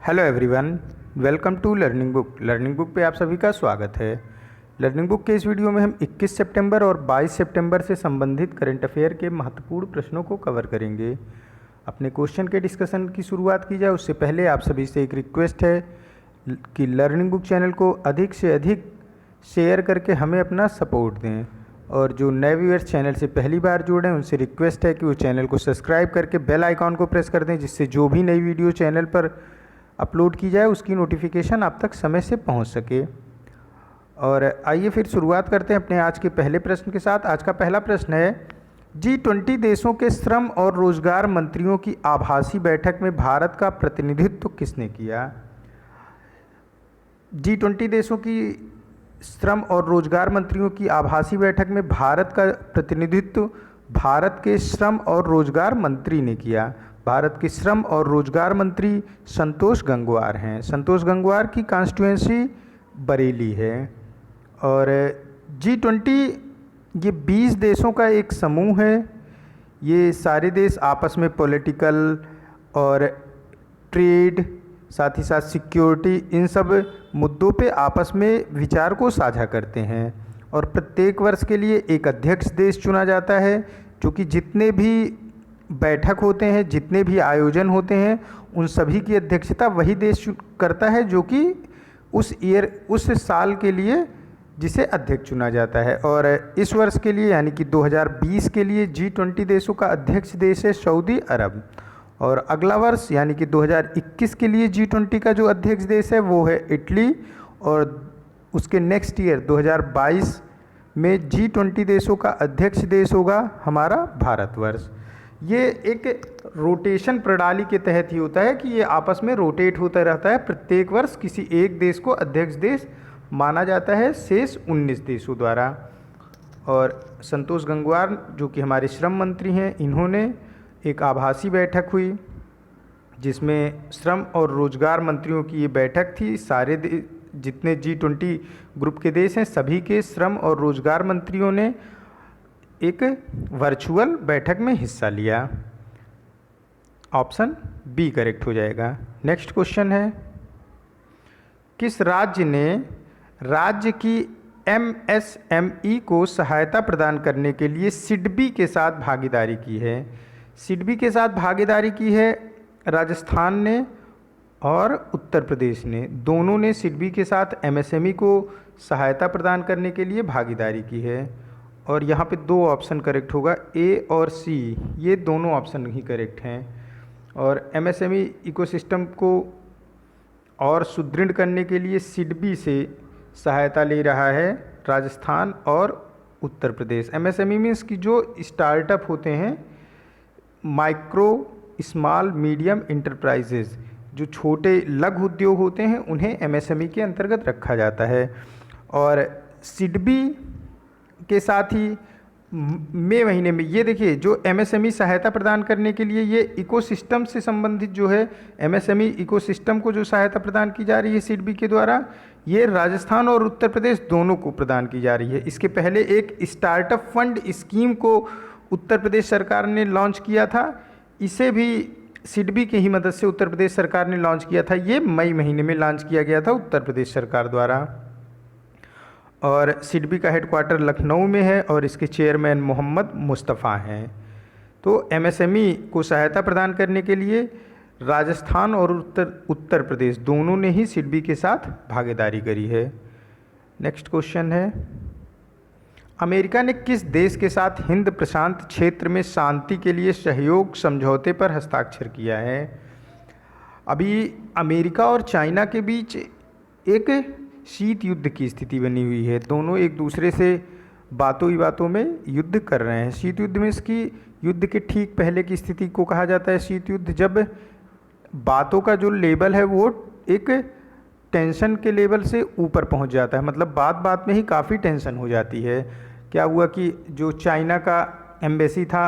Hello everyone, welcome to learning book. Learning book पे आप सभी का स्वागत है। लर्निंग बुक के इस वीडियो में हम 21 सितंबर और 22 सितंबर से संबंधित करंट अफेयर के महत्वपूर्ण प्रश्नों को कवर करेंगे। अपने क्वेश्चन के डिस्कशन की शुरुआत की जाए उससे पहले आप सभी से एक रिक्वेस्ट है कि लर्निंग बुक चैनल को अधिक से अधिक शेयर करके हमें अपना सपोर्ट दें, और जो नए व्यूअर्स चैनल से पहली बार जुड़े हैं उनसे रिक्वेस्ट है कि वो चैनल को सब्सक्राइब करके बेल आइकॉन को प्रेस कर दें, जिससे जो भी नई वीडियो चैनल पर अपलोड की जाए उसकी नोटिफिकेशन आप तक समय से पहुंच सके। और आइए फिर शुरुआत करते हैं अपने आज के पहले प्रश्न के साथ। आज का पहला प्रश्न है, G20 देशों के श्रम और रोजगार मंत्रियों की आभासी बैठक में भारत का प्रतिनिधित्व किसने किया? G20 देशों की श्रम और रोजगार मंत्रियों की आभासी बैठक में भारत का प्रतिनिधित्व भारत के श्रम और रोजगार मंत्री ने किया। भारत के श्रम और रोजगार मंत्री संतोष गंगवार हैं। संतोष गंगवार की कॉन्स्टिट्यूएंसी बरेली है। और G20 ये 20 देशों का एक समूह है। ये सारे देश आपस में पॉलिटिकल और ट्रेड, साथ ही साथ सिक्योरिटी, इन सब मुद्दों पे आपस में विचार को साझा करते हैं। और प्रत्येक वर्ष के लिए एक अध्यक्ष देश चुना जाता है, जो कि जितने भी बैठक होते हैं, जितने भी आयोजन होते हैं, उन सभी की अध्यक्षता वही देश करता है जो कि उस साल के लिए जिसे अध्यक्ष चुना जाता है। और इस वर्ष के लिए यानी कि 2020 के लिए G20 देशों का अध्यक्ष देश है सऊदी अरब। और अगला वर्ष यानी कि 2021 के लिए G20 का जो अध्यक्ष देश है वो है इटली। और उसके नेक्स्ट ईयर 2022 में G20 देशों का अध्यक्ष देश होगा हमारा भारतवर्ष। ये एक रोटेशन प्रणाली के तहत ही होता है कि ये आपस में रोटेट होता रहता है। प्रत्येक वर्ष किसी एक देश को अध्यक्ष देश माना जाता है शेष 19 देशों द्वारा। और संतोष गंगवार जो कि हमारे श्रम मंत्री हैं, इन्होंने एक आभासी बैठक हुई जिसमें श्रम और रोजगार मंत्रियों की ये बैठक थी। सारे जितने G20 ग्रुप के देश हैं सभी के श्रम और रोजगार मंत्रियों ने एक वर्चुअल बैठक में हिस्सा लिया। ऑप्शन बी करेक्ट हो जाएगा। नेक्स्ट क्वेश्चन है, किस राज्य ने राज्य की MSME को सहायता प्रदान करने के लिए सिडबी के साथ भागीदारी की है? सिडबी के साथ भागीदारी की है राजस्थान ने और उत्तर प्रदेश ने। दोनों ने सिडबी के साथ MSME को सहायता प्रदान करने के लिए भागीदारी की है। और यहाँ पे दो ऑप्शन करेक्ट होगा, ए और सी, ये दोनों ऑप्शन ही करेक्ट हैं। और MSME इकोसिस्टम को और सुदृढ़ करने के लिए सिडबी से सहायता ले रहा है राजस्थान और उत्तर प्रदेश। MSME मीन्स कि जो स्टार्टअप होते हैं, माइक्रो स्मॉल मीडियम इंटरप्राइजेज, जो छोटे लघु उद्योग होते हैं, उन्हें MSME के अंतर्गत रखा जाता है। और सिडबी के साथ ही मई महीने में ये देखिए, जो MSME सहायता प्रदान करने के लिए ये इकोसिस्टम से संबंधित जो है MSME इकोसिस्टम को जो सहायता प्रदान की जा रही है सिडबी के द्वारा, ये राजस्थान और उत्तर प्रदेश दोनों को प्रदान की जा रही है। इसके पहले एक स्टार्टअप फंड स्कीम को उत्तर प्रदेश सरकार ने लॉन्च किया था। इसे भी सिडबी की ही मदद से उत्तर प्रदेश सरकार ने लॉन्च किया था। ये मई महीने में लॉन्च किया गया था उत्तर प्रदेश सरकार द्वारा। और सिडबी का हेडक्वार्टर लखनऊ में है और इसके चेयरमैन मोहम्मद मुस्तफ़ा हैं। तो MSME को सहायता प्रदान करने के लिए राजस्थान और उत्तर प्रदेश दोनों ने ही सिडबी के साथ भागीदारी करी है। नेक्स्ट क्वेश्चन है, अमेरिका ने किस देश के साथ हिंद प्रशांत क्षेत्र में शांति के लिए सहयोग समझौते पर हस्ताक्षर किया है? अभी अमेरिका और चाइना के बीच एक शीत युद्ध की स्थिति बनी हुई है। दोनों एक दूसरे से बातों ही बातों में युद्ध कर रहे हैं। शीत युद्ध में इसकी युद्ध के ठीक पहले की स्थिति को कहा जाता है शीत युद्ध, जब बातों का जो लेवल है वो एक टेंशन के लेवल से ऊपर पहुंच जाता है। मतलब बात बात में ही काफ़ी टेंशन हो जाती है। क्या हुआ कि जो चाइना का एम्बेसी था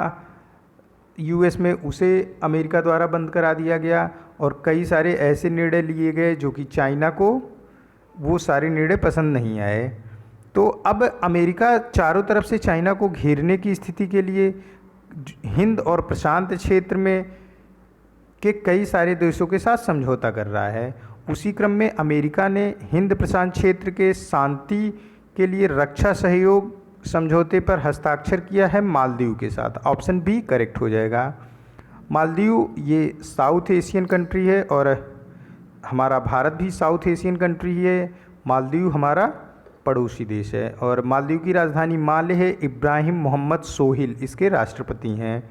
US में, उसे अमेरिका द्वारा बंद करा दिया गया और कई सारे ऐसे निर्णय लिए गए जो कि चाइना को वो सारे निर्णय पसंद नहीं आए। तो अब अमेरिका चारों तरफ से चाइना को घेरने की स्थिति के लिए हिंद और प्रशांत क्षेत्र में के कई सारे देशों के साथ समझौता कर रहा है। उसी क्रम में अमेरिका ने हिंद प्रशांत क्षेत्र के शांति के लिए रक्षा सहयोग समझौते पर हस्ताक्षर किया है मालदीव के साथ। ऑप्शन बी करेक्ट हो जाएगा। मालदीव ये साउथ एशियन कंट्री है और हमारा भारत भी साउथ एशियन कंट्री ही है। मालदीव हमारा पड़ोसी देश है और मालदीव की राजधानी माले है। इब्राहिम मोहम्मद सोहिल इसके राष्ट्रपति हैं।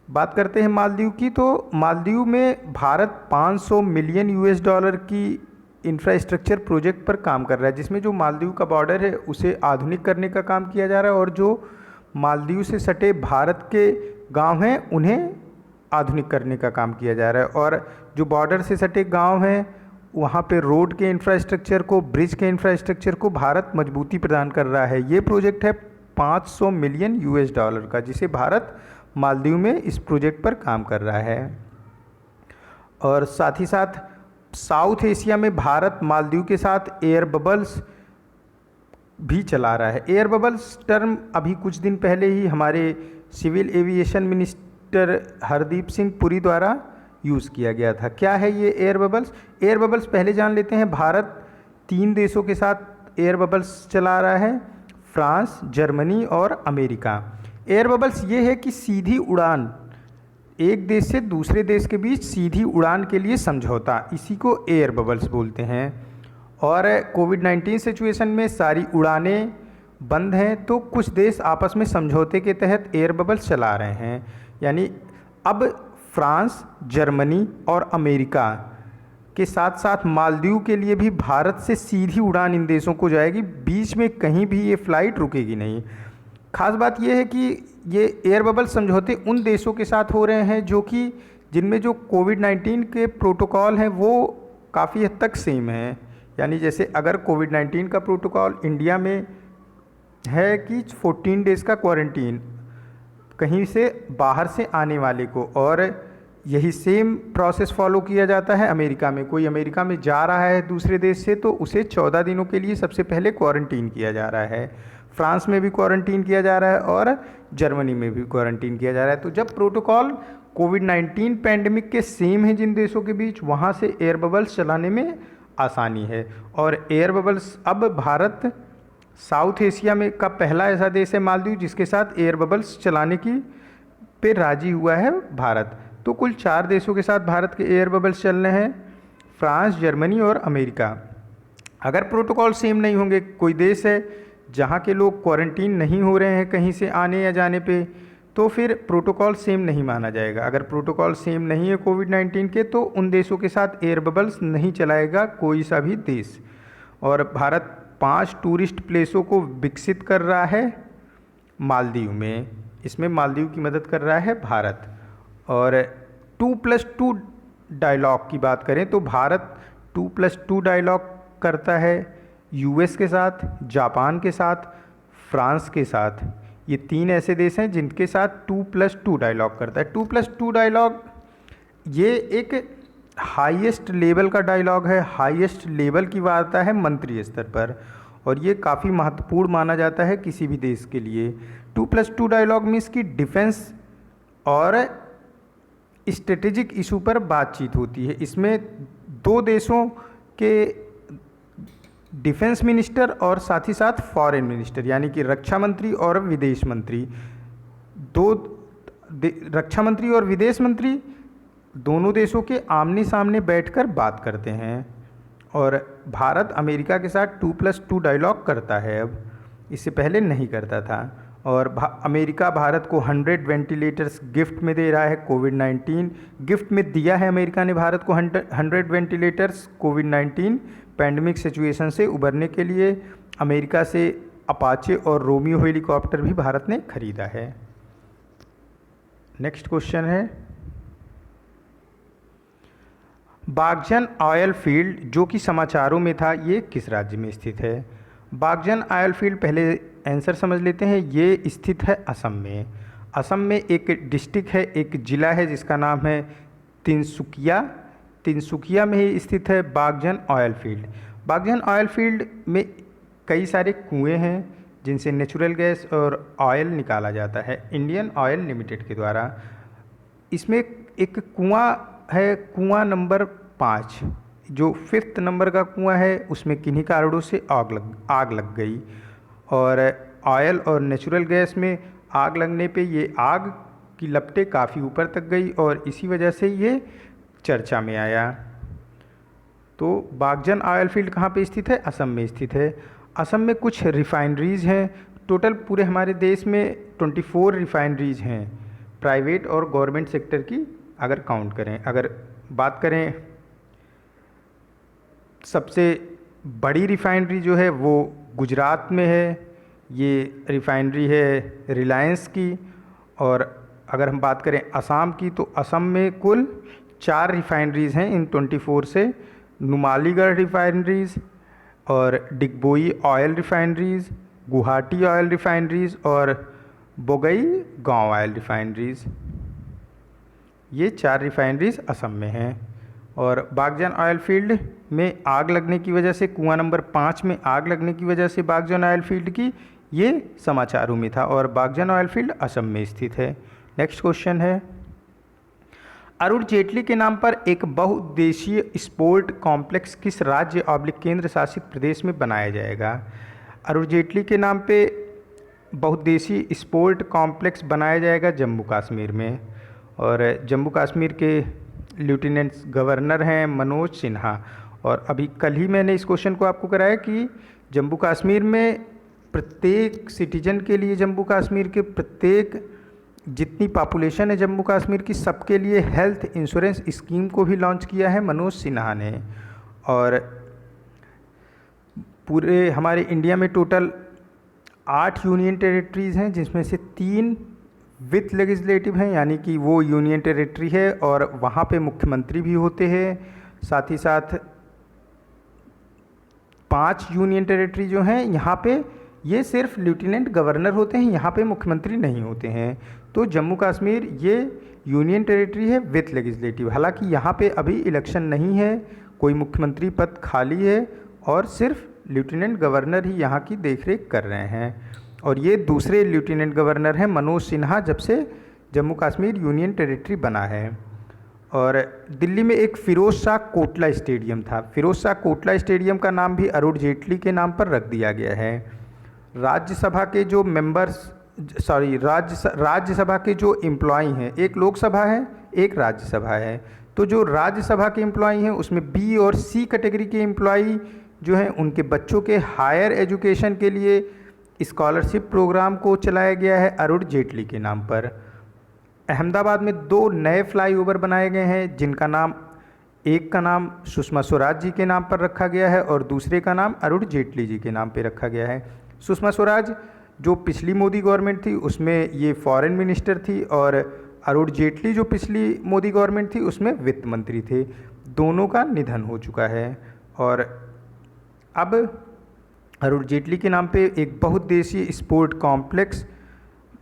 बात करते हैं मालदीव की, तो मालदीव में भारत 500 मिलियन यूएस डॉलर की इंफ्रास्ट्रक्चर प्रोजेक्ट पर काम कर रहा है, जिसमें जो मालदीव का बॉर्डर है उसे आधुनिक करने का काम किया जा रहा है और जो मालदीव से सटे भारत के गांव हैं उन्हें आधुनिक करने का काम किया जा रहा है। और जो बॉर्डर से सटे गांव हैं वहाँ पे रोड के इंफ्रास्ट्रक्चर को, ब्रिज के इंफ्रास्ट्रक्चर को भारत मजबूती प्रदान कर रहा है। ये प्रोजेक्ट है 500 मिलियन यूएस डॉलर का, जिसे भारत मालदीव में इस प्रोजेक्ट पर काम कर रहा है। और साथ ही साथ साउथ एशिया में भारत मालदीव के साथ एयर बबल्स भी चला रहा है। एयर बबल्स टर्म अभी कुछ दिन पहले ही हमारे civil aviation minister Hardeep Singh Puri द्वारा यूज़ किया गया था। क्या है ये एयर बबल्स? एयर बबल्स पहले जान लेते हैं। भारत 3 देशों के साथ एयर बबल्स चला रहा है, फ्रांस, जर्मनी और अमेरिका। एयर बबल्स ये है कि सीधी उड़ान, एक देश से दूसरे देश के बीच सीधी उड़ान के लिए समझौता, इसी को एयर बबल्स बोलते हैं। और कोविड-19 सिचुएशन में सारी उड़ानें बंद हैं, तो कुछ देश आपस में समझौते के तहत एयर बबल्स चला रहे हैं। यानी अब फ्रांस, जर्मनी और अमेरिका के साथ साथ मालदीव के लिए भी भारत से सीधी उड़ान इन देशों को जाएगी, बीच में कहीं भी ये फ़्लाइट रुकेगी नहीं। खास बात यह है कि ये एयर बबल समझौते उन देशों के साथ हो रहे हैं जिनमें जो कोविड-19 के प्रोटोकॉल हैं वो काफ़ी हद तक सेम हैं। यानी जैसे अगर कोविड-19 का प्रोटोकॉल इंडिया में है कि 14 डेज़ का क्वारंटीन कहीं से बाहर से आने वाले को, और यही सेम प्रोसेस फॉलो किया जाता है अमेरिका में। कोई अमेरिका में जा रहा है दूसरे देश से तो उसे 14 दिनों के लिए सबसे पहले क्वारंटीन किया जा रहा है। फ्रांस में भी क्वारंटीन किया जा रहा है और जर्मनी में भी क्वारंटीन किया जा रहा है। तो जब प्रोटोकॉल कोविड-19 पैंडेमिक के सेम है जिन देशों के बीच, वहाँ से एयर बबल्स चलाने में आसानी है। और एयर बबल्स अब भारत साउथ एशिया में का पहला ऐसा देश है मालदीव जिसके साथ एयर बबल्स चलाने की पे राजी हुआ है भारत। तो कुल 4 देशों के साथ भारत के एयर बबल्स चल रहे हैं, फ्रांस, जर्मनी और अमेरिका। अगर प्रोटोकॉल सेम नहीं होंगे, कोई देश है जहाँ के लोग क्वारंटीन नहीं हो रहे हैं कहीं से आने या जाने पे, तो फिर प्रोटोकॉल सेम नहीं माना जाएगा। अगर प्रोटोकॉल सेम नहीं है कोविड-19 के, तो उन देशों के साथ एयर बबल्स नहीं चलाएगा कोई सा भी देश। और भारत 5 टूरिस्ट प्लेसों को विकसित कर रहा है मालदीव में, इसमें मालदीव की मदद कर रहा है भारत। और 2+2 डायलॉग की बात करें तो भारत 2+2 डायलॉग करता है यूएस के साथ, जापान के साथ, फ्रांस के साथ। ये 3 ऐसे देश हैं जिनके साथ 2+2 डायलॉग करता है। 2+2 डायलॉग ये एक हाईएस्ट लेवल का डायलॉग है, हाईएस्ट लेवल की वार्ता है मंत्री स्तर पर, और ये काफ़ी महत्वपूर्ण माना जाता है किसी भी देश के लिए। 2+2 डायलॉग मीन्स की डिफेंस और स्ट्रेटेजिक इशू पर बातचीत होती है। इसमें 2 देशों के डिफेंस मिनिस्टर और साथ ही साथ फॉरेन मिनिस्टर यानी कि रक्षा मंत्री और विदेश मंत्री, रक्षा मंत्री और विदेश मंत्री दोनों देशों के आमने सामने बैठकर बात करते हैं। और भारत अमेरिका के साथ 2+2 डायलॉग करता है अब, इससे पहले नहीं करता था। और अमेरिका भारत को 100 वेंटिलेटर्स गिफ्ट में दे रहा है। कोविड-19 गिफ्ट में दिया है अमेरिका ने भारत को 100 वेंटिलेटर्स कोविड-19 पैंडमिक सिचुएशन से उबरने के लिए। अमेरिका से अपाचे और रोमियो हेलीकॉप्टर भी भारत ने खरीदा है। नेक्स्ट क्वेश्चन है, बागजन ऑयल फील्ड जो कि समाचारों में था, ये किस राज्य में स्थित है? बागजन ऑयल फील्ड, पहले आंसर समझ लेते हैं। ये स्थित है असम में। असम में एक डिस्ट्रिक्ट है, एक ज़िला है जिसका नाम है तिनसुकिया। तिनसुकिया में ही स्थित है बागजन ऑयल फील्ड। बागजन ऑयल फील्ड में कई सारे कुएं हैं जिनसे नेचुरल गैस और ऑयल निकाला जाता है इंडियन ऑयल लिमिटेड के द्वारा। इसमें एक कुआं है कुआं नंबर 5, जो 5th नंबर का कुआं है उसमें किन्हीं कारणों से आग लग गई। और ऑयल और नेचुरल गैस में आग लगने पे ये आग की लपटें काफ़ी ऊपर तक गई और इसी वजह से ये चर्चा में आया। तो बागजन ऑयल फील्ड कहाँ पे स्थित है? असम में स्थित है। असम में कुछ रिफाइनरीज़ हैं। टोटल पूरे हमारे देश में 24 रिफाइनरीज़ हैं, प्राइवेट और गवर्नमेंट सेक्टर की अगर काउंट करें। अगर बात करें सबसे बड़ी रिफाइनरी जो है वो गुजरात में है, ये रिफाइनरी है रिलायंस की। और अगर हम बात करें असम की तो असम में कुल 4 रिफाइनरीज़ हैं इन 24 से, नुमालीगढ़ रिफाइनरीज़ और Digboi oil refineries, Guwahati oil refineries और बोगई गांव ऑयल रिफाइनरीज़। ये 4 रिफाइनरीज़ असम में हैं। और बागजन ऑयल फील्ड में आग लगने की वजह से, कुआं नंबर 5 में आग लगने की वजह से बागजन ऑयल फील्ड की ये समाचारों में था और बागजन ऑयल फील्ड असम में स्थित है। नेक्स्ट क्वेश्चन है, अरुण जेटली के नाम पर एक बहुउद्देशीय स्पोर्ट कॉम्प्लेक्स किस राज्य / केंद्र शासित प्रदेश में बनाया जाएगा? अरुण जेटली के नाम पे बहुउद्देशीय स्पोर्ट कॉम्प्लेक्स बनाया जाएगा जम्मू कश्मीर में। और जम्मू कश्मीर के लेफ्टिनेंट गवर्नर हैं मनोज सिन्हा। और अभी कल ही मैंने इस क्वेश्चन को आपको कराया कि जम्मू कश्मीर में प्रत्येक सिटीजन के लिए, जम्मू कश्मीर के प्रत्येक जितनी पॉपुलेशन है जम्मू कश्मीर की, सबके लिए हेल्थ इंश्योरेंस स्कीम को भी लॉन्च किया है मनोज सिन्हा ने। और पूरे हमारे इंडिया में टोटल 8 यूनियन टेरिटरीज़ हैं, जिसमें से 3 विथ लेजिस्लेटिव हैं, यानी कि वो यूनियन टेरिटरी है और वहाँ पे मुख्यमंत्री भी होते हैं। साथ ही साथ 5 यूनियन टेरिटरी जो हैं यहाँ पे ये सिर्फ लेफ्टिनेंट गवर्नर होते हैं, यहाँ पे मुख्यमंत्री नहीं होते हैं। तो जम्मू कश्मीर ये यूनियन टेरिटरी है विथ लेजिस्लेटिव। हालांकि यहाँ पे अभी इलेक्शन नहीं है, कोई मुख्यमंत्री पद खाली है और सिर्फ लेफ्टिनेंट गवर्नर ही यहाँ की देखरेख कर रहे हैं। और ये दूसरे लेफ्टिनेंट गवर्नर हैं मनोज सिन्हा, जब से जम्मू कश्मीर यूनियन टेरिटरी बना है। और दिल्ली में एक फिरोज शाह कोटला स्टेडियम था। फिरोज शाह कोटला स्टेडियम का नाम भी अरुण जेटली के नाम पर रख दिया गया है। राज्यसभा के जो मेंबर्स, राज्यसभा के जो एम्प्लॉई हैं, एक लोकसभा है एक राज्यसभा है, तो जो राज्यसभा के एम्प्लॉई हैं उसमें बी और सी कैटेगरी के एम्प्लॉई जो हैं उनके बच्चों के हायर एजुकेशन के लिए स्कॉलरशिप प्रोग्राम को चलाया गया है अरुण जेटली के नाम पर। अहमदाबाद में 2 नए फ्लाईओवर बनाए गए हैं, जिनका नाम, एक का नाम सुषमा स्वराज जी के नाम पर रखा गया है और दूसरे का नाम अरुण जेटली जी के नाम पे रखा गया है। सुषमा स्वराज जो पिछली मोदी गवर्नमेंट थी उसमें ये फॉरेन मिनिस्टर थी और अरुण जेटली जो पिछली मोदी गवर्नमेंट थी उसमें वित्त मंत्री थे। दोनों का निधन हो चुका है और अब अरुण जेटली के नाम पे एक बहुउद्देशीय स्पोर्ट कॉम्प्लेक्स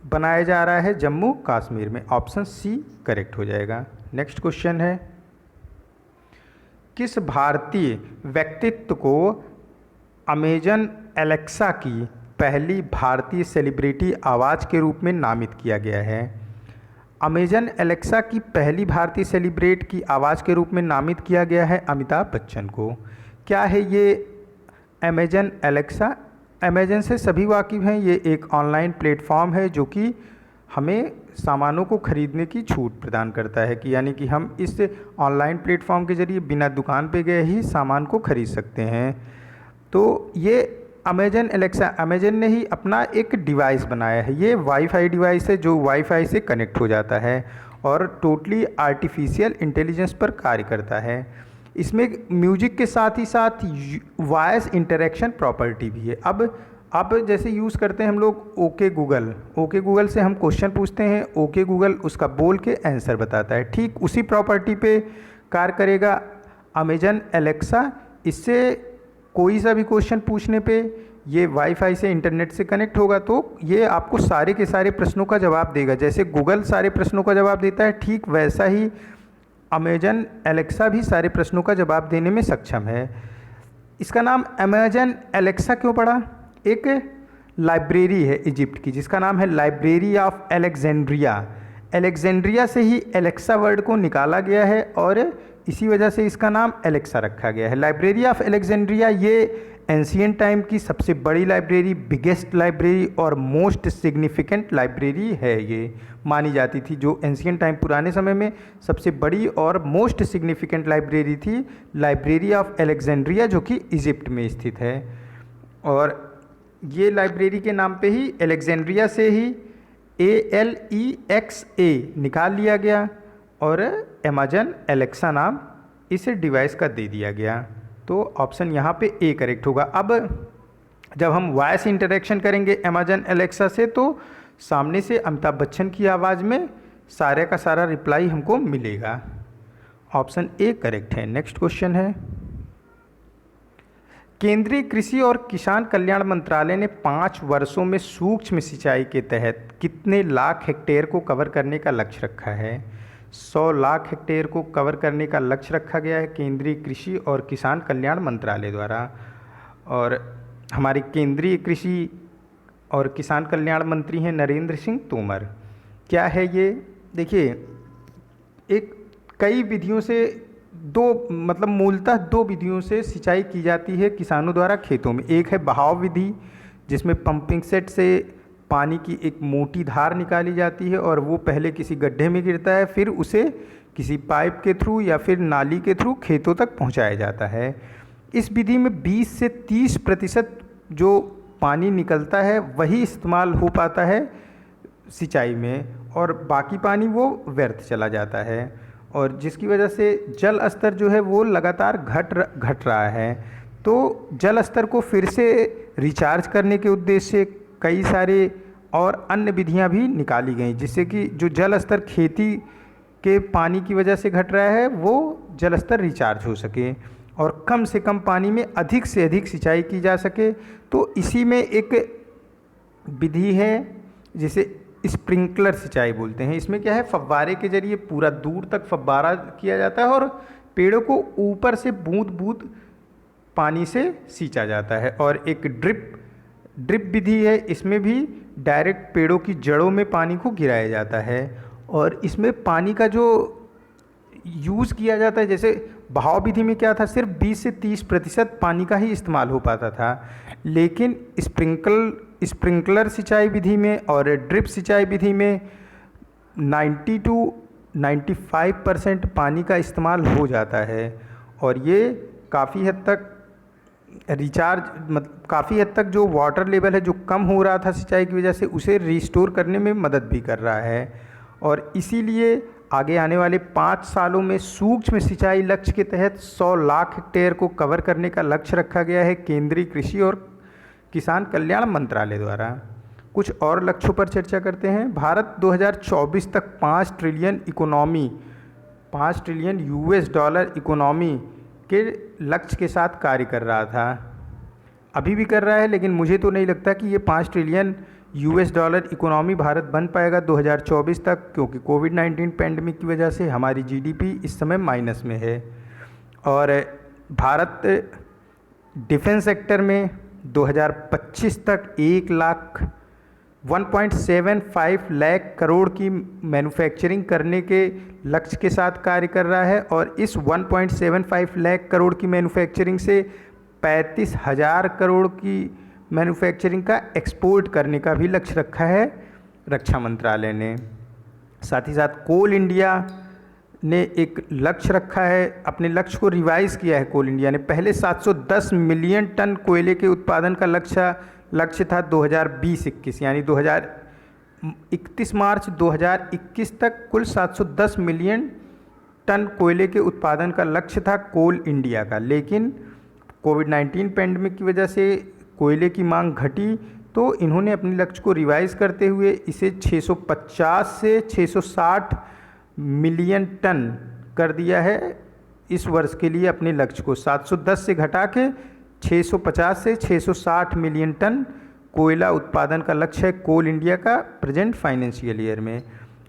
बनाया जा रहा है जम्मू कश्मीर में। ऑप्शन सी करेक्ट हो जाएगा। नेक्स्ट क्वेश्चन है, किस भारतीय व्यक्तित्व को अमेजन एलेक्सा की पहली भारतीय सेलिब्रिटी आवाज़ के रूप में नामित किया गया है? अमेजन एलेक्सा की पहली भारतीय सेलिब्रेट की आवाज़ के रूप में नामित किया गया है अमिताभ बच्चन को। क्या है ये अमेजन एलेक्सा? अमेजन से सभी वाकिफ़ हैं, ये एक ऑनलाइन प्लेटफॉर्म है जो कि हमें सामानों को खरीदने की छूट प्रदान करता है, कि यानी कि हम इस ऑनलाइन प्लेटफॉर्म के ज़रिए बिना दुकान पे गए ही सामान को खरीद सकते हैं। तो ये अमेजन एलेक्सा, अमेजन ने ही अपना एक डिवाइस बनाया है। ये वाईफाई डिवाइस है जो वाईफाई से कनेक्ट हो जाता है और टोटली आर्टिफिशियल इंटेलिजेंस पर कार्य करता है। इसमें म्यूजिक के साथ ही साथ वॉइस इंटरेक्शन प्रॉपर्टी भी है। अब जैसे यूज़ करते हैं हम लोग ओके गूगल से हम क्वेश्चन पूछते हैं, ओके गूगल उसका बोल के आंसर बताता है। ठीक उसी प्रॉपर्टी पे कार्य करेगा अमेजन एलेक्सा। इससे कोई सा भी क्वेश्चन पूछने पे ये वाईफाई से इंटरनेट से कनेक्ट होगा तो ये आपको सारे के सारे प्रश्नों का जवाब देगा। जैसे गूगल सारे प्रश्नों का जवाब देता है, ठीक वैसा ही अमेजन एलेक्सा भी सारे प्रश्नों का जवाब देने में सक्षम है। इसका नाम अमेजन एलेक्सा क्यों पड़ा? एक लाइब्रेरी है इजिप्ट की जिसका नाम है लाइब्रेरी ऑफ एलेक्जेंड्रिया। एलेक्जेंड्रिया से ही एलेक्सा वर्ड को निकाला गया है और इसी वजह से इसका नाम एलेक्सा रखा गया है। लाइब्रेरी ऑफ एलेक्जेंड्रिया ये एंशिएंट टाइम की सबसे बड़ी लाइब्रेरी, बिगेस्ट लाइब्रेरी और मोस्ट सिग्निफिकेंट लाइब्रेरी है ये मानी जाती थी। जो एंशिएंट टाइम पुराने समय में सबसे बड़ी और मोस्ट सिग्निफिकेंट लाइब्रेरी थी, लाइब्रेरी ऑफ एलेक्जेंड्रिया, जो कि इजिप्ट में स्थित है। और ये लाइब्रेरी के नाम पे ही एलेक्जेंड्रिया से ही ALEXA निकाल लिया गया और अमेजन एलेक्सा नाम इस डिवाइस का दे दिया गया। तो ऑप्शन यहाँ पे ए करेक्ट होगा। अब जब हम वॉइस इंटरेक्शन करेंगे अमेजन एलेक्सा से तो सामने से अमिताभ बच्चन की आवाज़ में सारे का सारा रिप्लाई हमको मिलेगा। ऑप्शन ए करेक्ट है। नेक्स्ट क्वेश्चन है, केंद्रीय कृषि और किसान कल्याण मंत्रालय ने 5 वर्षों में सूक्ष्म सिंचाई के तहत कितने लाख हेक्टेयर को कवर करने का लक्ष्य रखा है? 100 लाख हेक्टेयर को कवर करने का लक्ष्य रखा गया है केंद्रीय कृषि और किसान कल्याण मंत्रालय द्वारा। और हमारे केंद्रीय कृषि और किसान कल्याण मंत्री हैं नरेंद्र सिंह तोमर। क्या है ये? देखिए, एक कई विधियों से मूलतः दो विधियों से सिंचाई की जाती है किसानों द्वारा खेतों में। एक है बहाव विधि, जिसमें पंपिंग सेट से पानी की एक मोटी धार निकाली जाती है और वो पहले किसी गड्ढे में गिरता है, फिर उसे किसी पाइप के थ्रू या फिर नाली के थ्रू खेतों तक पहुंचाया जाता है। इस विधि में 20 से 30% जो पानी निकलता है वही इस्तेमाल हो पाता है सिंचाई में और बाकी पानी वो व्यर्थ चला जाता है, और जिसकी वजह से जल स्तर जो है वो लगातार घट रहा है। तो जल स्तर को फिर से रिचार्ज करने के उद्देश्य से कई सारे और अन्य विधियां भी निकाली गई, जिससे कि जो जल स्तर खेती के पानी की वजह से घट रहा है वो जल स्तर रिचार्ज हो सके और कम से कम पानी में अधिक से अधिक सिंचाई की जा सके। तो इसी में एक विधि है जिसे स्प्रिंकलर सिंचाई बोलते हैं। इसमें क्या है, फव्वारे के जरिए पूरा दूर तक फव्वारा किया जाता है और पेड़ों को ऊपर से बूंद बूंद पानी से सींचा जाता है। और एक ड्रिप विधि है, इसमें भी डायरेक्ट पेड़ों की जड़ों में पानी को गिराया जाता है और इसमें पानी का जो यूज़ किया जाता है, जैसे बहाव विधि में क्या था, सिर्फ 20 से 30% पानी का ही इस्तेमाल हो पाता था, लेकिन स्प्रिंकलर सिंचाई विधि में और ड्रिप सिंचाई विधि में 90 to 95% पानी का इस्तेमाल हो जाता है और ये काफ़ी हद तक काफ़ी हद तक जो वाटर लेवल है जो कम हो रहा था सिंचाई की वजह से, उसे रिस्टोर करने में मदद भी कर रहा है। और इसीलिए आगे आने वाले 5 सालों में सूक्ष्म सिंचाई लक्ष्य के तहत 100 लाख हेक्टेयर को कवर करने का लक्ष्य रखा गया है केंद्रीय कृषि और किसान कल्याण मंत्रालय द्वारा। कुछ और लक्ष्यों पर चर्चा करते हैं। भारत 2024 तक 5 ट्रिलियन US$ इकोनॉमी के लक्ष्य के साथ कार्य कर रहा था, अभी भी कर रहा है, लेकिन मुझे तो नहीं लगता कि ये 5 ट्रिलियन US$ इकोनॉमी भारत बन पाएगा 2024 तक, क्योंकि कोविड-19 पैंडमिक की वजह से हमारी GDP इस समय माइनस में है। और भारत डिफेंस सेक्टर में 2025 तक 1.75 लाख करोड़ की मैन्युफैक्चरिंग करने के लक्ष्य के साथ कार्य कर रहा है और इस 1.75 लाख करोड़ की मैन्युफैक्चरिंग से 35,000 करोड़ की मैन्युफैक्चरिंग का एक्सपोर्ट करने का भी लक्ष्य रखा है रक्षा मंत्रालय ने। साथ ही साथ कोल इंडिया ने एक लक्ष्य रखा है, अपने लक्ष्य को रिवाइज किया है कोल इंडिया ने। पहले 710 मिलियन टन कोयले के उत्पादन का लक्ष्य था 2020-21, यानी 31 मार्च 2021 तक कुल 710 मिलियन टन कोयले के उत्पादन का लक्ष्य था कोल इंडिया का, लेकिन कोविड-19 पैंडमिक की वजह से कोयले की मांग घटी, तो इन्होंने अपने लक्ष्य को रिवाइज करते हुए इसे 650 से 660 मिलियन टन कर दिया है इस वर्ष के लिए। अपने लक्ष्य को 710 से घटा के 650 से 660 मिलियन टन कोयला उत्पादन का लक्ष्य है कोल इंडिया का प्रेजेंट फाइनेंशियल ईयर में।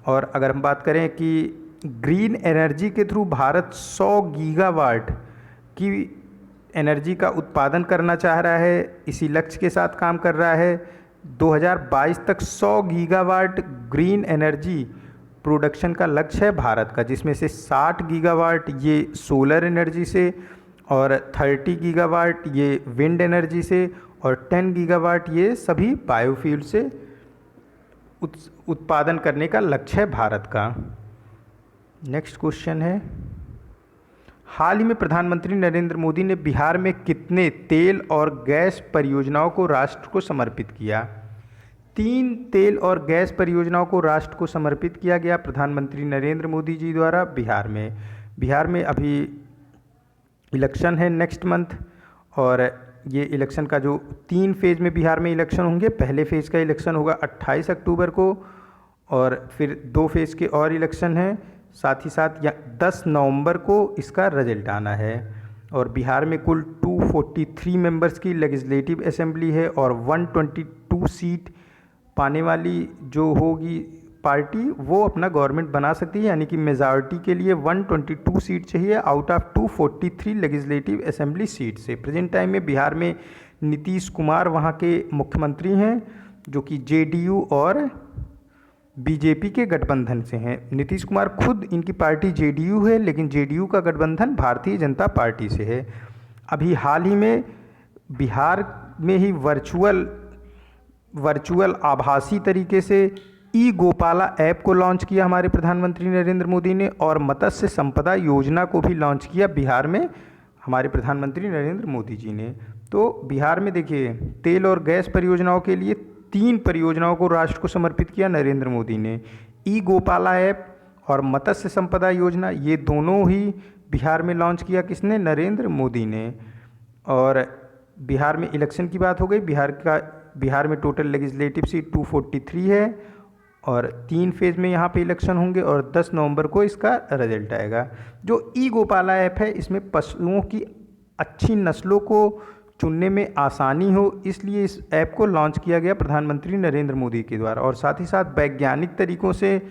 और अगर हम बात करें कि ग्रीन एनर्जी के थ्रू भारत 100 गीगावाट की एनर्जी का उत्पादन करना चाह रहा है, इसी लक्ष्य के साथ काम कर रहा है। 2022 तक 100 गीगावाट ग्रीन एनर्जी प्रोडक्शन का लक्ष्य है भारत का, जिसमें से 60 गीगावाट ये सोलर एनर्जी से और 30 गीगावाट ये विंड एनर्जी से और 10 गीगावाट ये सभी बायोफ्यूल से उत्पादन करने का लक्ष्य है भारत का। नेक्स्ट क्वेश्चन है, हाल ही में प्रधानमंत्री नरेंद्र मोदी ने बिहार में कितने तेल और गैस परियोजनाओं को राष्ट्र को समर्पित किया? 3 तेल और गैस परियोजनाओं को राष्ट्र को समर्पित किया गया प्रधानमंत्री नरेंद्र मोदी जी द्वारा बिहार में। बिहार में अभी इलेक्शन है नेक्स्ट मंथ, और ये इलेक्शन का जो 3 फेज़ में बिहार में इलेक्शन होंगे। पहले फेज़ का इलेक्शन होगा 28 अक्टूबर को, और फिर 2 फेज़ के और इलेक्शन हैं। साथ ही साथ 10 नवंबर को इसका रिजल्ट आना है। और बिहार में कुल 243 मेंबर्स की लेजिस्लेटिव असेंबली है और 122 सीट पाने वाली जो होगी पार्टी वो अपना गवर्नमेंट बना सकती है, यानी कि मेजॉरिटी के लिए 122 सीट चाहिए out of 243 legislative assembly seat से। प्रेजेंट टाइम में बिहार में नीतीश कुमार वहाँ के मुख्यमंत्री हैं, जो कि जेडीयू और बीजेपी के गठबंधन से हैं। नीतीश कुमार खुद इनकी पार्टी जेडीयू है, लेकिन जेडीयू का गठबंधन भारतीय जनता पार्टी से है। अभी हाल ही में बिहार में ही वर्चुअल आभासी तरीके से ई गोपाला ऐप को लॉन्च किया हमारे प्रधानमंत्री नरेंद्र मोदी ने, और मत्स्य संपदा योजना को भी लॉन्च किया बिहार में हमारे प्रधानमंत्री नरेंद्र मोदी जी ने। तो बिहार में देखिए, तेल और गैस परियोजनाओं के लिए 3 परियोजनाओं को राष्ट्र को समर्पित किया नरेंद्र मोदी ने। ई गोपाला ऐप और मत्स्य संपदा योजना, ये दोनों ही बिहार में लॉन्च किया किसने? नरेंद्र मोदी ने। और बिहार में इलेक्शन की बात हो गई। बिहार में टोटल लेजिस्लेटिव सीट 243 है और 3 फेज़ में यहाँ पे इलेक्शन होंगे और 10 नवंबर को इसका रिजल्ट आएगा। जो ई गोपाला ऐप है, इसमें पशुओं की अच्छी नस्लों को चुनने में आसानी हो, इसलिए इस ऐप को लॉन्च किया गया प्रधानमंत्री नरेंद्र मोदी के द्वारा। और साथ ही साथ वैज्ञानिक तरीक़ों से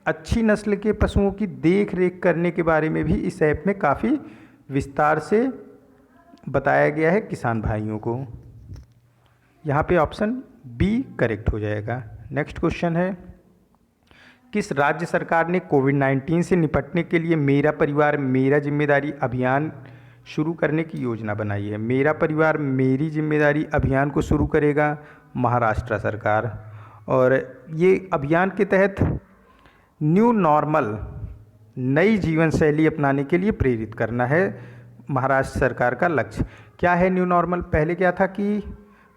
अच्छी नस्ल के पशुओं की देख रेख करने के बारे में भी इस ऐप में काफ़ी विस्तार से बताया गया है किसान भाइयों को। यहाँ पे ऑप्शन बी करेक्ट हो जाएगा। नेक्स्ट क्वेश्चन है, किस राज्य सरकार ने कोविड-19 से निपटने के लिए मेरा परिवार मेरा जिम्मेदारी अभियान शुरू करने की योजना बनाई है? मेरा परिवार मेरी जिम्मेदारी अभियान को शुरू करेगा महाराष्ट्र सरकार, और ये अभियान के तहत न्यू नॉर्मल नई जीवन शैली अपनाने के लिए प्रेरित करना है महाराष्ट्र सरकार का लक्ष्य। क्या है न्यू नॉर्मल? पहले क्या था कि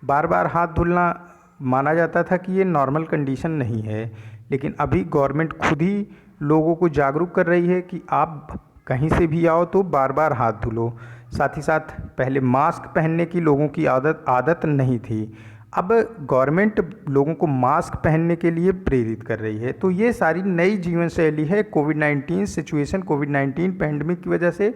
बार बार हाथ धुलना माना जाता था कि ये नॉर्मल कंडीशन नहीं है, लेकिन अभी गवर्नमेंट खुद ही लोगों को जागरूक कर रही है कि आप कहीं से भी आओ तो बार बार हाथ धुलो। साथ ही साथ पहले मास्क पहनने की लोगों की आदत नहीं थी, अब गवर्नमेंट लोगों को मास्क पहनने के लिए प्रेरित कर रही है। तो ये सारी नई जीवन शैली है। कोविड-19 सिचुएशन, कोविड-19 पैंडमिक की वजह से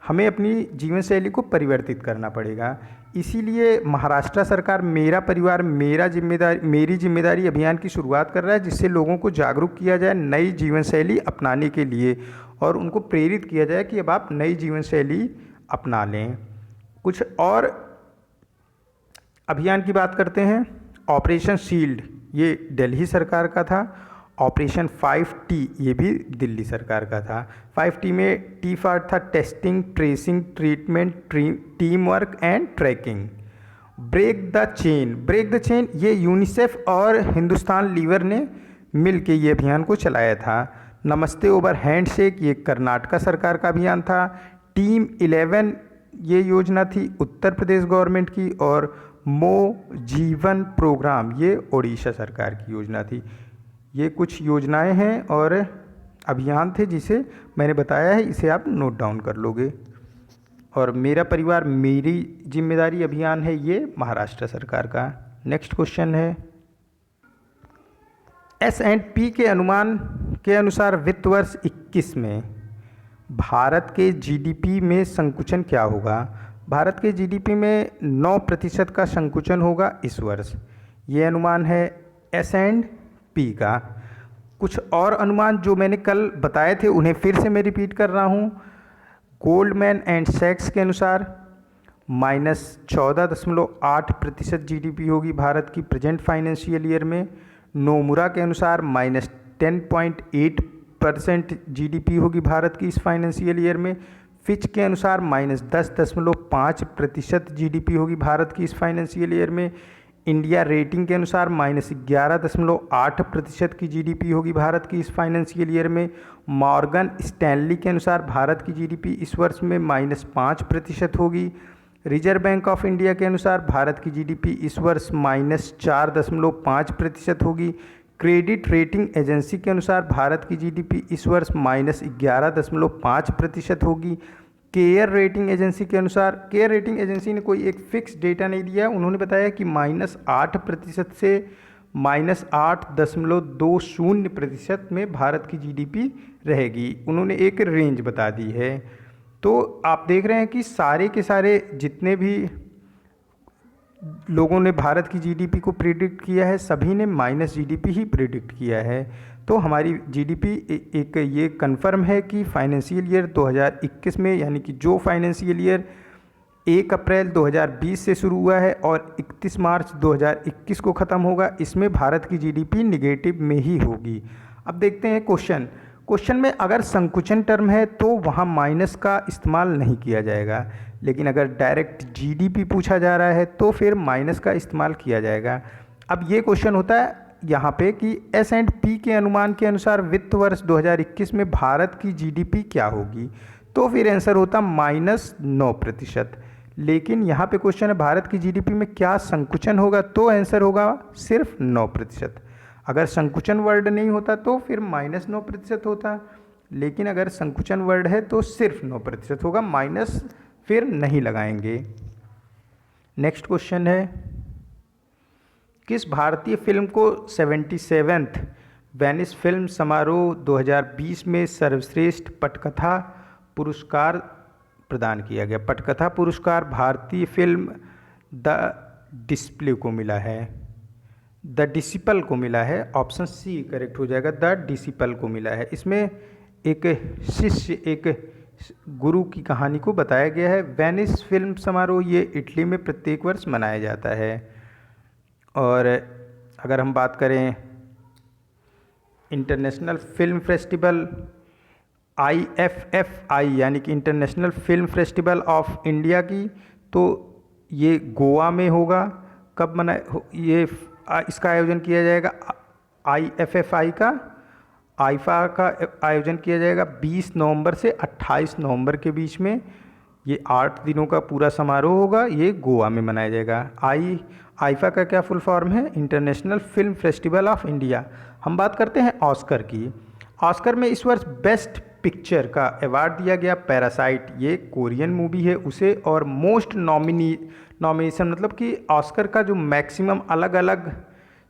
हमें अपनी जीवन शैली को परिवर्तित करना पड़ेगा। इसीलिए महाराष्ट्र सरकार मेरा परिवार मेरी जिम्मेदारी अभियान की शुरुआत कर रहा है, जिससे लोगों को जागरूक किया जाए नई जीवन शैली अपनाने के लिए, और उनको प्रेरित किया जाए कि अब आप नई जीवन शैली अपना लें। कुछ और अभियान की बात करते हैं। ऑपरेशन शील्ड, ये दिल्ली सरकार का था। ऑपरेशन 5T, ये भी दिल्ली सरकार का था। 5T में टी फॉर था testing, tracing, treatment, team work and tracking. Break the chain, ये यूनिसेफ और हिंदुस्तान लीवर ने मिल के ये अभियान को चलाया था। नमस्ते ओवर हैंडशेक, ये कर्नाटका सरकार का अभियान था। टीम 11, ये योजना थी उत्तर प्रदेश गवर्नमेंट की। और मो जीवन प्रोग्राम, ये ओडिशा सरकार की योजना थी। ये कुछ योजनाएं हैं और अभियान थे जिसे मैंने बताया है, इसे आप नोट डाउन कर लोगे। और मेरा परिवार मेरी जिम्मेदारी अभियान है ये महाराष्ट्र सरकार का। नेक्स्ट क्वेश्चन है, S&P के अनुमान के अनुसार वित्त वर्ष 21 में भारत के जीडीपी में संकुचन क्या होगा? भारत के जीडीपी में 9% का संकुचन होगा इस वर्ष। ये अनुमान है S&P का। कुछ और अनुमान जो मैंने कल बताए थे उन्हें फिर से मैं रिपीट कर रहा हूँ। गोल्डमैन एंड सैक्स के अनुसार -14.8% जीडीपी होगी भारत की प्रेजेंट फाइनेंशियल ईयर में। नोमुरा के अनुसार -10.8% जीडीपी होगी भारत की इस फाइनेंशियल ईयर में। फिच के अनुसार -10.5% जीडीपी होगी भारत की इस फाइनेंशियल ईयर में। इंडिया रेटिंग के अनुसार -11.8% की जीडीपी होगी भारत की इस फाइनेंशियल ईयर में। मॉर्गन स्टैनली के अनुसार भारत की जीडीपी इस वर्ष में -5% होगी। रिजर्व बैंक ऑफ इंडिया के अनुसार भारत की जीडीपी इस वर्ष -4.5% होगी। क्रेडिट रेटिंग एजेंसी के अनुसार भारत की जीडीपी इस वर्ष -11.5% होगी। केयर रेटिंग एजेंसी के अनुसार, केयर रेटिंग एजेंसी ने कोई एक फिक्स डेटा नहीं दिया, उन्होंने बताया कि -8% से -8.20% में भारत की जीडीपी रहेगी। उन्होंने एक रेंज बता दी है। तो आप देख रहे हैं कि सारे के सारे जितने भी लोगों ने भारत की जीडीपी को प्रिडिक्ट किया है, सभी ने माइनस जीडीपी ही प्रिडिक्ट किया है। तो हमारी जीडीपी एक ये कंफर्म है कि फाइनेंशियल ईयर 2021 में, यानी कि जो फाइनेंशियल ईयर 1 अप्रैल 2020 से शुरू हुआ है और 31 मार्च 2021 को ख़त्म होगा, इसमें भारत की जीडीपी निगेटिव में ही होगी। अब देखते हैं क्वेश्चन में अगर संकुचन टर्म है तो वहाँ माइनस का इस्तेमाल नहीं किया जाएगा, लेकिन अगर डायरेक्ट जीडीपी पूछा जा रहा है तो फिर माइनस का इस्तेमाल किया जाएगा। अब ये क्वेश्चन होता है यहाँ पे कि S&P के अनुमान के अनुसार वित्त वर्ष 2021 में भारत की जीडीपी क्या होगी, तो फिर आंसर होता -9%। लेकिन यहाँ पे क्वेश्चन है भारत की जीडीपी में क्या संकुचन होगा, तो आंसर होगा सिर्फ 9%। अगर संकुचन वर्ड नहीं होता तो फिर -9% होता, लेकिन अगर संकुचन वर्ड है तो सिर्फ 9% होगा, माइनस फिर नहीं लगाएंगे। नेक्स्ट क्वेश्चन है, किस भारतीय फिल्म को 77वें वेनिस फिल्म समारोह 2020 में सर्वश्रेष्ठ पटकथा पुरस्कार प्रदान किया गया? पटकथा पुरस्कार भारतीय फिल्म द डिसिपल को मिला है। द डिसिपल को मिला है, ऑप्शन सी करेक्ट हो जाएगा, द डिसिपल को मिला है। इसमें एक शिष्य, एक गुरु की कहानी को बताया गया है। वेनिस फिल्म समारोह ये इटली में प्रत्येक वर्ष मनाया जाता है। और अगर हम बात करें इंटरनेशनल फिल्म फेस्टिवल IFFI यानी कि international film festival of India की, तो ये गोवा में होगा। कब ये इसका आयोजन किया जाएगा? IFFI का आईफा का आयोजन किया जाएगा 20 नवंबर से 28 नवंबर के बीच में। ये 8 दिनों का पूरा समारोह होगा, ये गोवा में मनाया जाएगा। आईफा का क्या फुल फॉर्म है? International film festival of India. हम बात करते हैं ऑस्कर की। ऑस्कर में इस वर्ष बेस्ट पिक्चर का अवार्ड दिया गया पैरासाइट, ये कोरियन मूवी है उसे, और मोस्ट नॉमिनेशन मतलब कि ऑस्कर का जो मैक्सिमम अलग अलग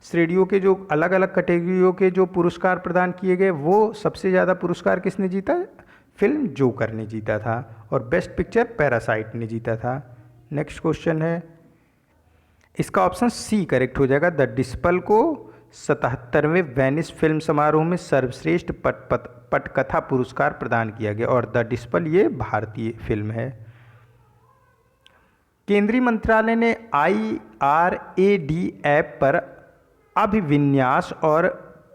श्रेणियों के, जो अलग अलग कैटेगरियों के जो पुरस्कार प्रदान किए गए, वो सबसे ज़्यादा पुरस्कार किसने जीता? फिल्म जोकर ने जीता था, और बेस्ट पिक्चर पैरासाइट ने जीता था। नेक्स्ट क्वेश्चन है, इसका ऑप्शन सी करेक्ट हो जाएगा। द डिसिपल को 77वें वेनिस फिल्म समारोह में सर्वश्रेष्ठ पटकथा पुरस्कार प्रदान किया गया, और द डिसिपल ये भारतीय फिल्म है। केंद्रीय मंत्रालय ने IRAD ऐप पर अभिविन्यास और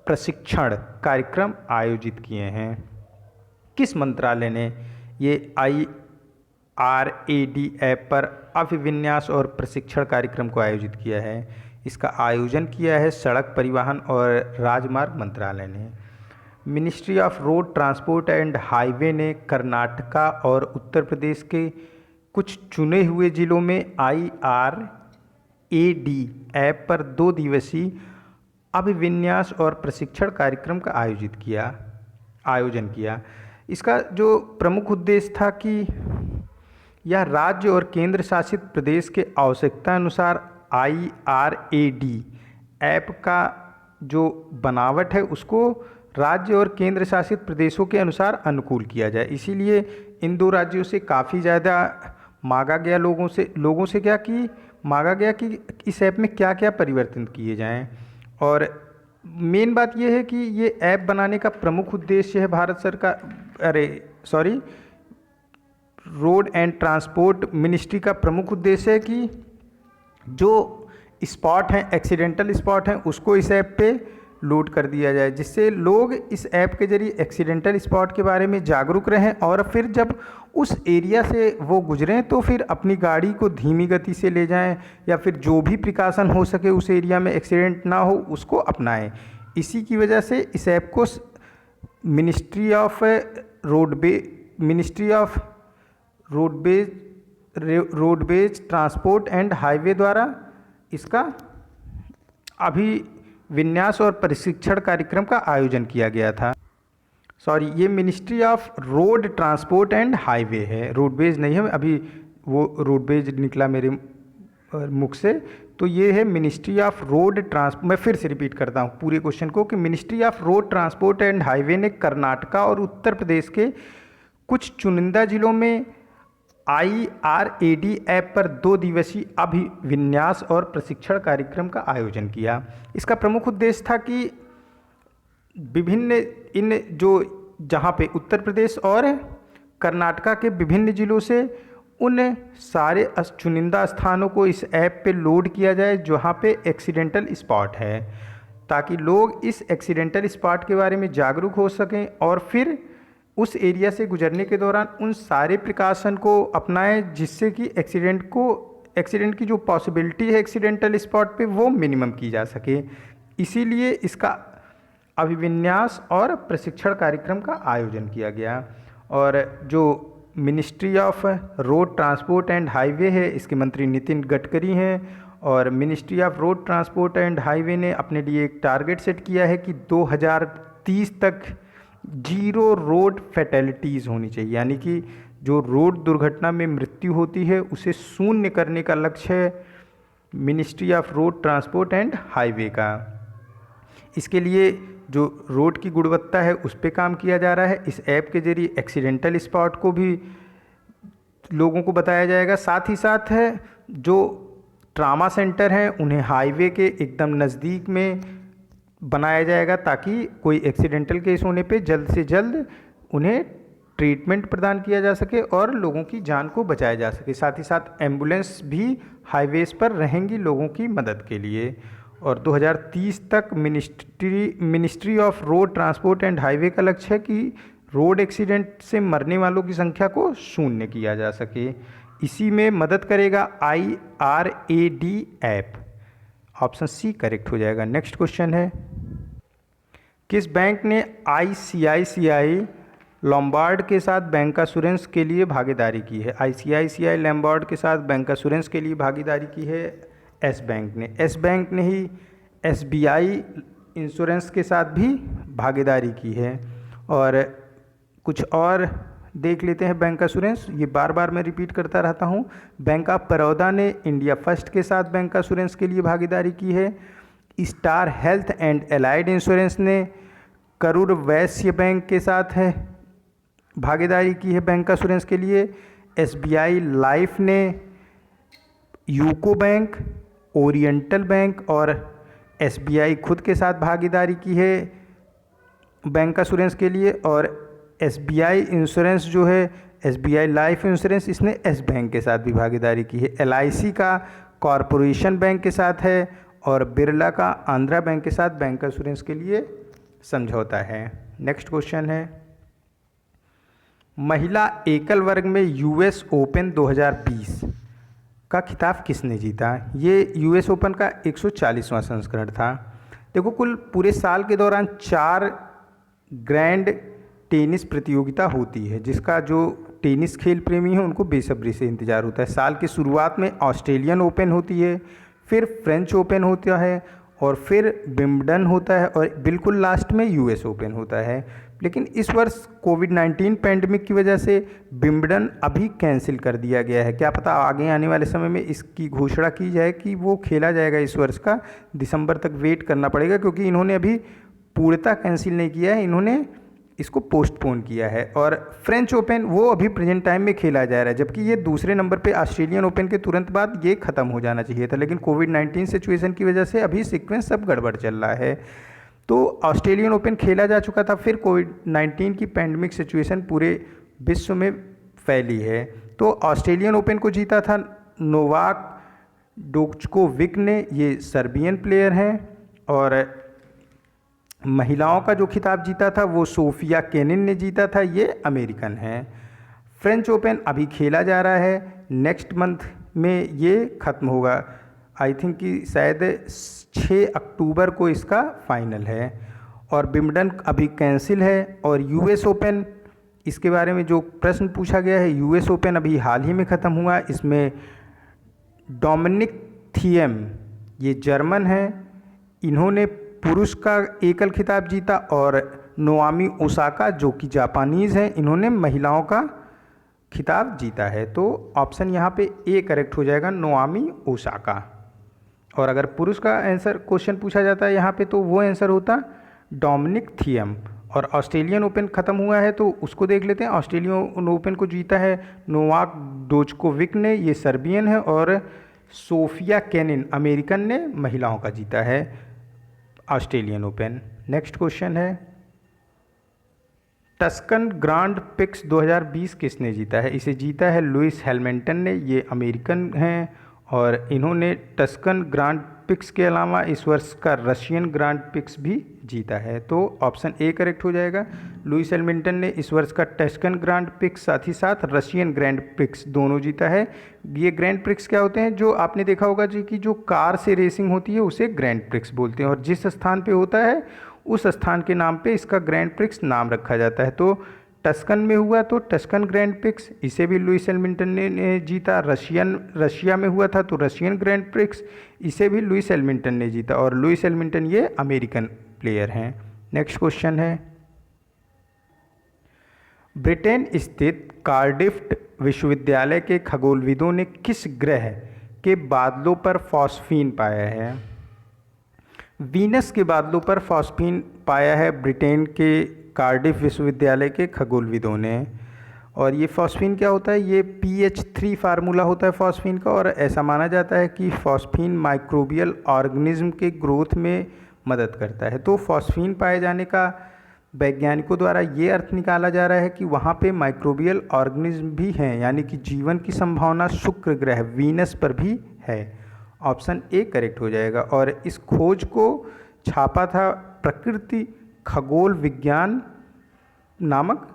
प्रशिक्षण कार्यक्रम आयोजित किए हैं। किस मंत्रालय ने ये IRAD ऐप पर अभिविन्यास और प्रशिक्षण कार्यक्रम को आयोजित किया है? इसका आयोजन किया है सड़क परिवहन और राजमार्ग मंत्रालय ने। Ministry of road transport and highway ने कर्नाटका और उत्तर प्रदेश के कुछ चुने हुए जिलों में IRAD ऐप पर 2 दिवसीय अभिविन्यास और प्रशिक्षण कार्यक्रम का आयोजन किया। इसका जो प्रमुख उद्देश्य था कि यह राज्य और केंद्र शासित प्रदेश के आवश्यकता अनुसार IRAD ऐप का जो बनावट है उसको राज्य और केंद्र शासित प्रदेशों के अनुसार अनुकूल किया जाए। इसीलिए इन 2 राज्यों से काफ़ी ज़्यादा मांगा गया, लोगों से क्या कि मांगा गया कि इस ऐप में क्या क्या परिवर्तन किए जाएं। और मेन बात यह है कि ये ऐप बनाने का प्रमुख उद्देश्य है रोड एंड ट्रांसपोर्ट मिनिस्ट्री का प्रमुख उद्देश्य है कि जो स्पॉट हैं, एक्सीडेंटल स्पॉट हैं, उसको इस ऐप पे लोड कर दिया जाए, जिससे लोग इस ऐप के जरिए एक्सीडेंटल स्पॉट के बारे में जागरूक रहें और फिर जब उस एरिया से वो गुजरें तो फिर अपनी गाड़ी को धीमी गति से ले जाएं या फिर जो भी प्रिकॉशन हो सके उस एरिया में एक्सीडेंट ना हो उसको अपनाएं। इसी की वजह से इस ऐप को ministry of roadways transport and highway द्वारा इसका अभिविन्यास और प्रशिक्षण कार्यक्रम का आयोजन किया गया था। सॉरी, ये ministry of road transport and highway है, रोडवेज नहीं है, अभी वो रोडवेज निकला मेरे मुख से। तो ये है मिनिस्ट्री ऑफ रोड ट्रांसपोर्ट। मैं फिर से रिपीट करता हूँ पूरे क्वेश्चन को कि ministry of road transport and highway ने कर्नाटका और उत्तर प्रदेश के कुछ चुनिंदा जिलों में IRAD ऐप पर 2 दिवसीय अभिविन्यास और प्रशिक्षण कार्यक्रम का आयोजन किया। इसका प्रमुख उद्देश्य था कि विभिन्न जहाँ पे उत्तर प्रदेश और कर्नाटका के विभिन्न जिलों से उन सारे चुनिंदा स्थानों को इस ऐप पे लोड किया जाए जहाँ पे एक्सीडेंटल स्पॉट है, ताकि लोग इस एक्सीडेंटल स्पॉट के बारे में जागरूक हो सकें और फिर उस एरिया से गुजरने के दौरान उन सारे प्रिकॉशन को अपनाएं जिससे कि एक्सीडेंट की जो पॉसिबिलिटी है एक्सीडेंटल स्पॉट पे वो मिनिमम की जा सके। इसीलिए इसका अभिविन्यास और प्रशिक्षण कार्यक्रम का आयोजन किया गया। और जो ministry of road transport and highway है, इसके मंत्री नितिन गडकरी हैं और ministry of road transport and highway ने अपने लिए एक टारगेट सेट किया है कि 2030 तक 0 रोड फैटेलिटीज़ होनी चाहिए, यानी कि जो रोड दुर्घटना में मृत्यु होती है उसे शून्य करने का लक्ष्य है ministry of road transport and highway का। इसके लिए जो रोड की गुणवत्ता है उस पर काम किया जा रहा है। इस ऐप के जरिए एक्सीडेंटल स्पॉट को भी लोगों को बताया जाएगा। साथ ही साथ है जो ट्रामा सेंटर हैं उन्हें हाईवे के एकदम नज़दीक में बनाया जाएगा ताकि कोई एक्सीडेंटल केस होने पे जल्द से जल्द उन्हें ट्रीटमेंट प्रदान किया जा सके और लोगों की जान को बचाया जा सके। साथ ही साथ एम्बुलेंस भी हाईवेज़ पर रहेंगी लोगों की मदद के लिए। और 2030 तक ministry of road transport and highway का लक्ष्य है कि रोड एक्सीडेंट से मरने वालों की संख्या को शून्य किया जा सके। इसी में मदद करेगा IRAD app. Option C correct हो जाएगा। नेक्स्ट क्वेश्चन है, किस बैंक ने ICICI लॉम्बार्ड के साथ बैंकासुरेंस के लिए भागीदारी की है? ICICI लॉम्बार्ड के साथ बैंकासुरेंस के लिए भागीदारी की है एस बैंक ने। एस बैंक ने ही SBI इंश्योरेंस के साथ भी भागीदारी की है। और कुछ और देख लेते हैं बैंकासुरेंस, ये बार बार मैं रिपीट करता रहता हूँ। बैंक ऑफ बड़ौदा ने इंडिया फर्स्ट के साथ बैंकासुरेंस के लिए भागीदारी की है। Star health and allied insurance ने करूर वैश्य बैंक के साथ है भागीदारी की है बैंकासुरेंस के लिए। SBI लाइफ ने यूको बैंक, ओरिएंटल बैंक और SBI खुद के साथ भागीदारी की है बैंकासुरेंस के लिए। और SBI इंश्योरेंस जो है, SBI लाइफ इंश्योरेंस, इसने एस बैंक के साथ भी भागीदारी की है। LIC का कॉरपोरेशन बैंक के साथ है और बिरला का आंध्रा बैंक के साथ बैंकासुरेंस के लिए समझौता है। नेक्स्ट क्वेश्चन है, महिला एकल वर्ग में US ओपन 2020 का खिताब किसने जीता? ये US ओपन का 140वां संस्करण था। देखो, कुल पूरे साल के दौरान 4 ग्रैंड टेनिस प्रतियोगिता होती है, जिसका जो टेनिस खेल प्रेमी है उनको बेसब्री से इंतज़ार होता है। साल की शुरुआत में ऑस्ट्रेलियन ओपन होती है, फिर फ्रेंच ओपन होता है और फिर विंबलडन होता है और बिल्कुल लास्ट में US ओपन होता है। लेकिन इस वर्ष कोविड-19 पैंडमिक की वजह से विंबलडन अभी कैंसिल कर दिया गया है। क्या पता आगे आने वाले समय में इसकी घोषणा की जाए कि वो खेला जाएगा इस वर्ष का। दिसंबर तक वेट करना पड़ेगा क्योंकि इन्होंने अभी पूर्णतः कैंसिल नहीं किया है, इन्होंने इसको पोस्टपोन किया है। और फ्रेंच ओपन वो अभी प्रेजेंट टाइम में खेला जा रहा है, जबकि ये दूसरे नंबर पे ऑस्ट्रेलियन ओपन के तुरंत बाद ये ख़त्म हो जाना चाहिए था। लेकिन कोविड-19 सिचुएशन की वजह से अभी सीक्वेंस सब गड़बड़ चल रहा है। तो ऑस्ट्रेलियन ओपन खेला जा चुका था, फिर कोविड-19 की पैंडमिक सिचुएशन पूरे विश्व में फैली है। तो ऑस्ट्रेलियन ओपन को जीता था नोवाक जोकोविच ने, ये सर्बियन प्लेयर हैं। और महिलाओं का जो खिताब जीता था वो सोफिया केनिन ने जीता था, ये अमेरिकन हैं। फ्रेंच ओपन अभी खेला जा रहा है, नेक्स्ट मंथ में ये ख़त्म होगा। आई थिंक कि शायद 6 अक्टूबर को इसका फाइनल है। और विंबलडन अभी कैंसिल है। और यूएस ओपन, इसके बारे में जो प्रश्न पूछा गया है, यूएस ओपन अभी हाल ही में ख़त्म हुआ। इसमें डोमिनिक थिएम, ये जर्मन हैं, इन्होंने पुरुष का एकल खिताब जीता। और नोआमी ओसाका जो कि जापानीज़ हैं, इन्होंने महिलाओं का खिताब जीता है। तो ऑप्शन यहाँ पे ए करेक्ट हो जाएगा, नोआमी ओसाका। और अगर पुरुष का आंसर क्वेश्चन पूछा जाता है यहाँ पे, तो वो आंसर होता डोमिनिक थिएम। और ऑस्ट्रेलियन ओपन ख़त्म हुआ है तो उसको देख लेते हैं। ऑस्ट्रेलियन ओपन को जीता है नोवाक जोकोविच ने, ये सर्बियन है। और सोफिया केनिन अमेरिकन ने महिलाओं का जीता है ऑस्ट्रेलियन ओपन। नेक्स्ट क्वेश्चन है, टस्कन ग्रांड प्रिक्स 2020 किसने जीता है? इसे जीता है लुइस हैमिल्टन ने, ये अमेरिकन हैं। और इन्होंने टस्कन ग्रांड प्रिक्स के अलावा इस वर्ष का रशियन ग्रांड प्रिक्स भी जीता है। तो ऑप्शन ए करेक्ट हो जाएगा, लुइस हैमिल्टन ने इस वर्ष का टस्कन ग्रांड प्रिक्स साथ ही साथ रशियन ग्रैंड प्रिक्स दोनों जीता है। ये ग्रैंड प्रिक्स क्या होते हैं, जो आपने देखा होगा जी कि जो कार से रेसिंग होती है उसे ग्रैंड प्रिक्स बोलते हैं। और जिस स्थान पे होता है उस स्थान के नाम पे इसका ग्रैंड प्रिक्स नाम रखा जाता है। तो टस्कन में हुआ तो टस्कन ग्रैंड प्रिक्स, इसे भी लुइस हैमिल्टन ने जीता। रशिया में हुआ था तो रशियन ग्रैंड प्रिक्स, इसे भी लुइस हैमिल्टन ने जीता। और लुइस हैमिल्टन ये अमेरिकन प्लेयर हैं। नेक्स्ट क्वेश्चन है, ब्रिटेन स्थित कार्डिफ विश्वविद्यालय के खगोलविदों ने किस ग्रह के बादलों पर फॉस्फीन पाया है? वीनस के बादलों पर फॉस्फीन पाया है ब्रिटेन के कार्डिफ विश्वविद्यालय के खगोलविदों ने। और ये फॉस्फीन क्या होता है, ये pH3 फार्मूला होता है फॉस्फीन का। और ऐसा माना जाता है कि फॉस्फीन माइक्रोबियल ऑर्गेनिज्म के ग्रोथ में मदद करता है। तो फॉस्फीन पाए जाने का वैज्ञानिकों द्वारा ये अर्थ निकाला जा रहा है कि वहाँ पे माइक्रोबियल ऑर्गेनिज्म भी हैं, यानी कि जीवन की संभावना शुक्र ग्रह वीनस पर भी है। ऑप्शन ए करेक्ट हो जाएगा। और इस खोज को छापा था प्रकृति खगोल विज्ञान नामक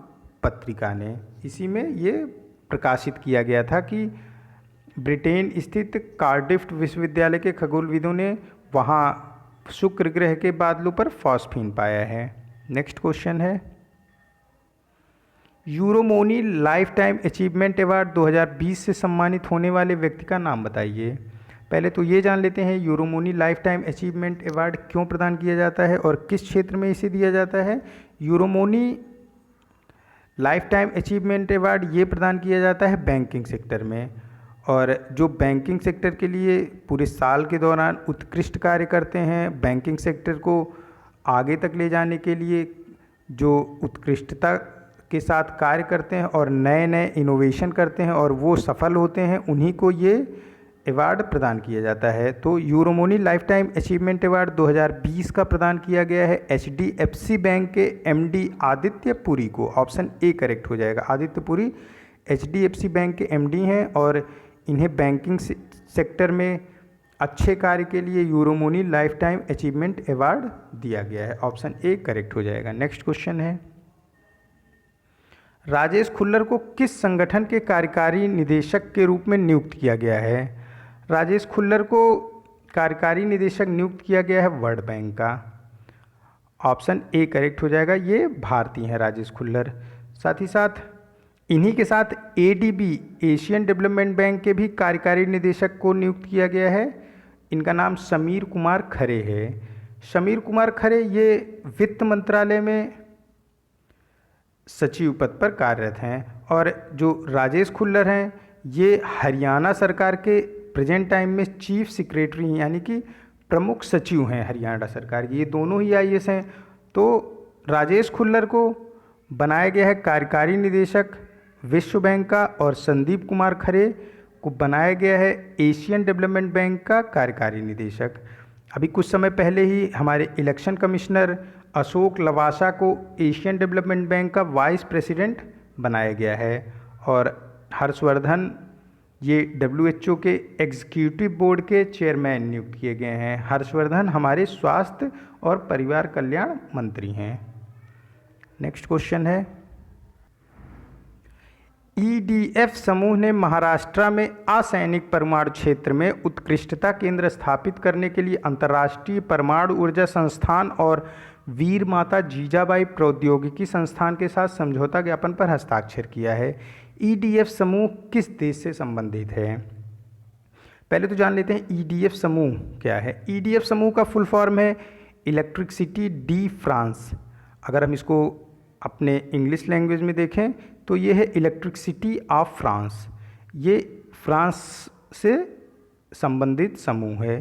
पत्रिका ने। इसी में ये प्रकाशित किया गया था कि ब्रिटेन स्थित कार्डिफ विश्वविद्यालय के खगोलविदों ने वहाँ शुक्र ग्रह के बादलों पर फॉस्फीन पाया है। नेक्स्ट क्वेश्चन है, यूरोमोनी लाइफ टाइम अचीवमेंट अवार्ड 2020 से सम्मानित होने वाले व्यक्ति का नाम बताइए। पहले तो ये जान लेते हैं यूरोमोनी लाइफ टाइम अचीवमेंट अवार्ड क्यों प्रदान किया जाता है और किस क्षेत्र में इसे दिया जाता है। यूरोमोनी लाइफ टाइम अचीवमेंट अवार्ड ये प्रदान किया जाता है बैंकिंग सेक्टर में। और जो बैंकिंग सेक्टर के लिए पूरे साल के दौरान उत्कृष्ट कार्य करते हैं, बैंकिंग सेक्टर को आगे तक ले जाने के लिए जो उत्कृष्टता के साथ कार्य करते हैं और नए नए इनोवेशन करते हैं और वो सफल होते हैं, उन्हीं को ये अवार्ड प्रदान किया जाता है। तो यूरोमोनी लाइफ टाइम अचीवमेंट अवार्ड 2020 का प्रदान किया गया है HDFC बैंक के MD आदित्य पुरी को। ऑप्शन ए करेक्ट हो जाएगा, आदित्य पुरी HDFC बैंक के MD हैं और इन्हें बैंकिंग सेक्टर में अच्छे कार्य के लिए यूरोमोनी लाइफ टाइम अचीवमेंट अवार्ड दिया गया है। ऑप्शन ए करेक्ट हो जाएगा। नेक्स्ट क्वेश्चन है, राजेश खुल्लर को किस संगठन के कार्यकारी निदेशक के रूप में नियुक्त किया गया है? राजेश खुल्लर को कार्यकारी निदेशक नियुक्त किया गया है वर्ल्ड बैंक का। ऑप्शन ए करेक्ट हो जाएगा, ये भारतीय हैं राजेश खुल्लर। साथ ही साथ इन्हीं के साथ ADB एशियन डेवलपमेंट बैंक के भी कार्यकारी निदेशक को नियुक्त किया गया है। इनका नाम समीर कुमार खरे है। समीर कुमार खरे ये वित्त मंत्रालय में सचिव पद पर कार्यरत हैं। और जो राजेश खुल्लर हैं ये हरियाणा सरकार के प्रेजेंट टाइम में चीफ सेक्रेटरी हैं, यानी कि प्रमुख सचिव हैं हरियाणा सरकार के। ये दोनों ही IAS हैं। तो राजेश खुल्लर को बनाया गया है कार्यकारी निदेशक विश्व बैंक का और संदीप कुमार खरे को बनाया गया है एशियन डेवलपमेंट बैंक का कार्यकारी निदेशक। अभी कुछ समय पहले ही हमारे इलेक्शन कमिश्नर अशोक लवासा को एशियन डेवलपमेंट बैंक का वाइस प्रेसिडेंट बनाया गया है। और हर्षवर्धन ये WHO के एग्जीक्यूटिव बोर्ड के चेयरमैन नियुक्त किए गए हैं। हर्षवर्धन हमारे स्वास्थ्य और परिवार कल्याण मंत्री हैं। नेक्स्ट क्वेश्चन है, EDF समूह ने महाराष्ट्र में असैनिक परमाणु क्षेत्र में उत्कृष्टता केंद्र स्थापित करने के लिए अंतर्राष्ट्रीय परमाणु ऊर्जा संस्थान और वीर माता जीजाबाई प्रौद्योगिकी संस्थान के साथ समझौता ज्ञापन पर हस्ताक्षर किया है। EDF समूह किस देश से संबंधित है? पहले तो जान लेते हैं EDF समूह क्या है। EDF समूह का फुल फॉर्म है इलेक्ट्रिसिटी डी फ्रांस। अगर हम इसको अपने इंग्लिश लैंग्वेज में देखें तो ये है इलेक्ट्रिसिटी ऑफ फ्रांस। ये फ्रांस से संबंधित समूह है,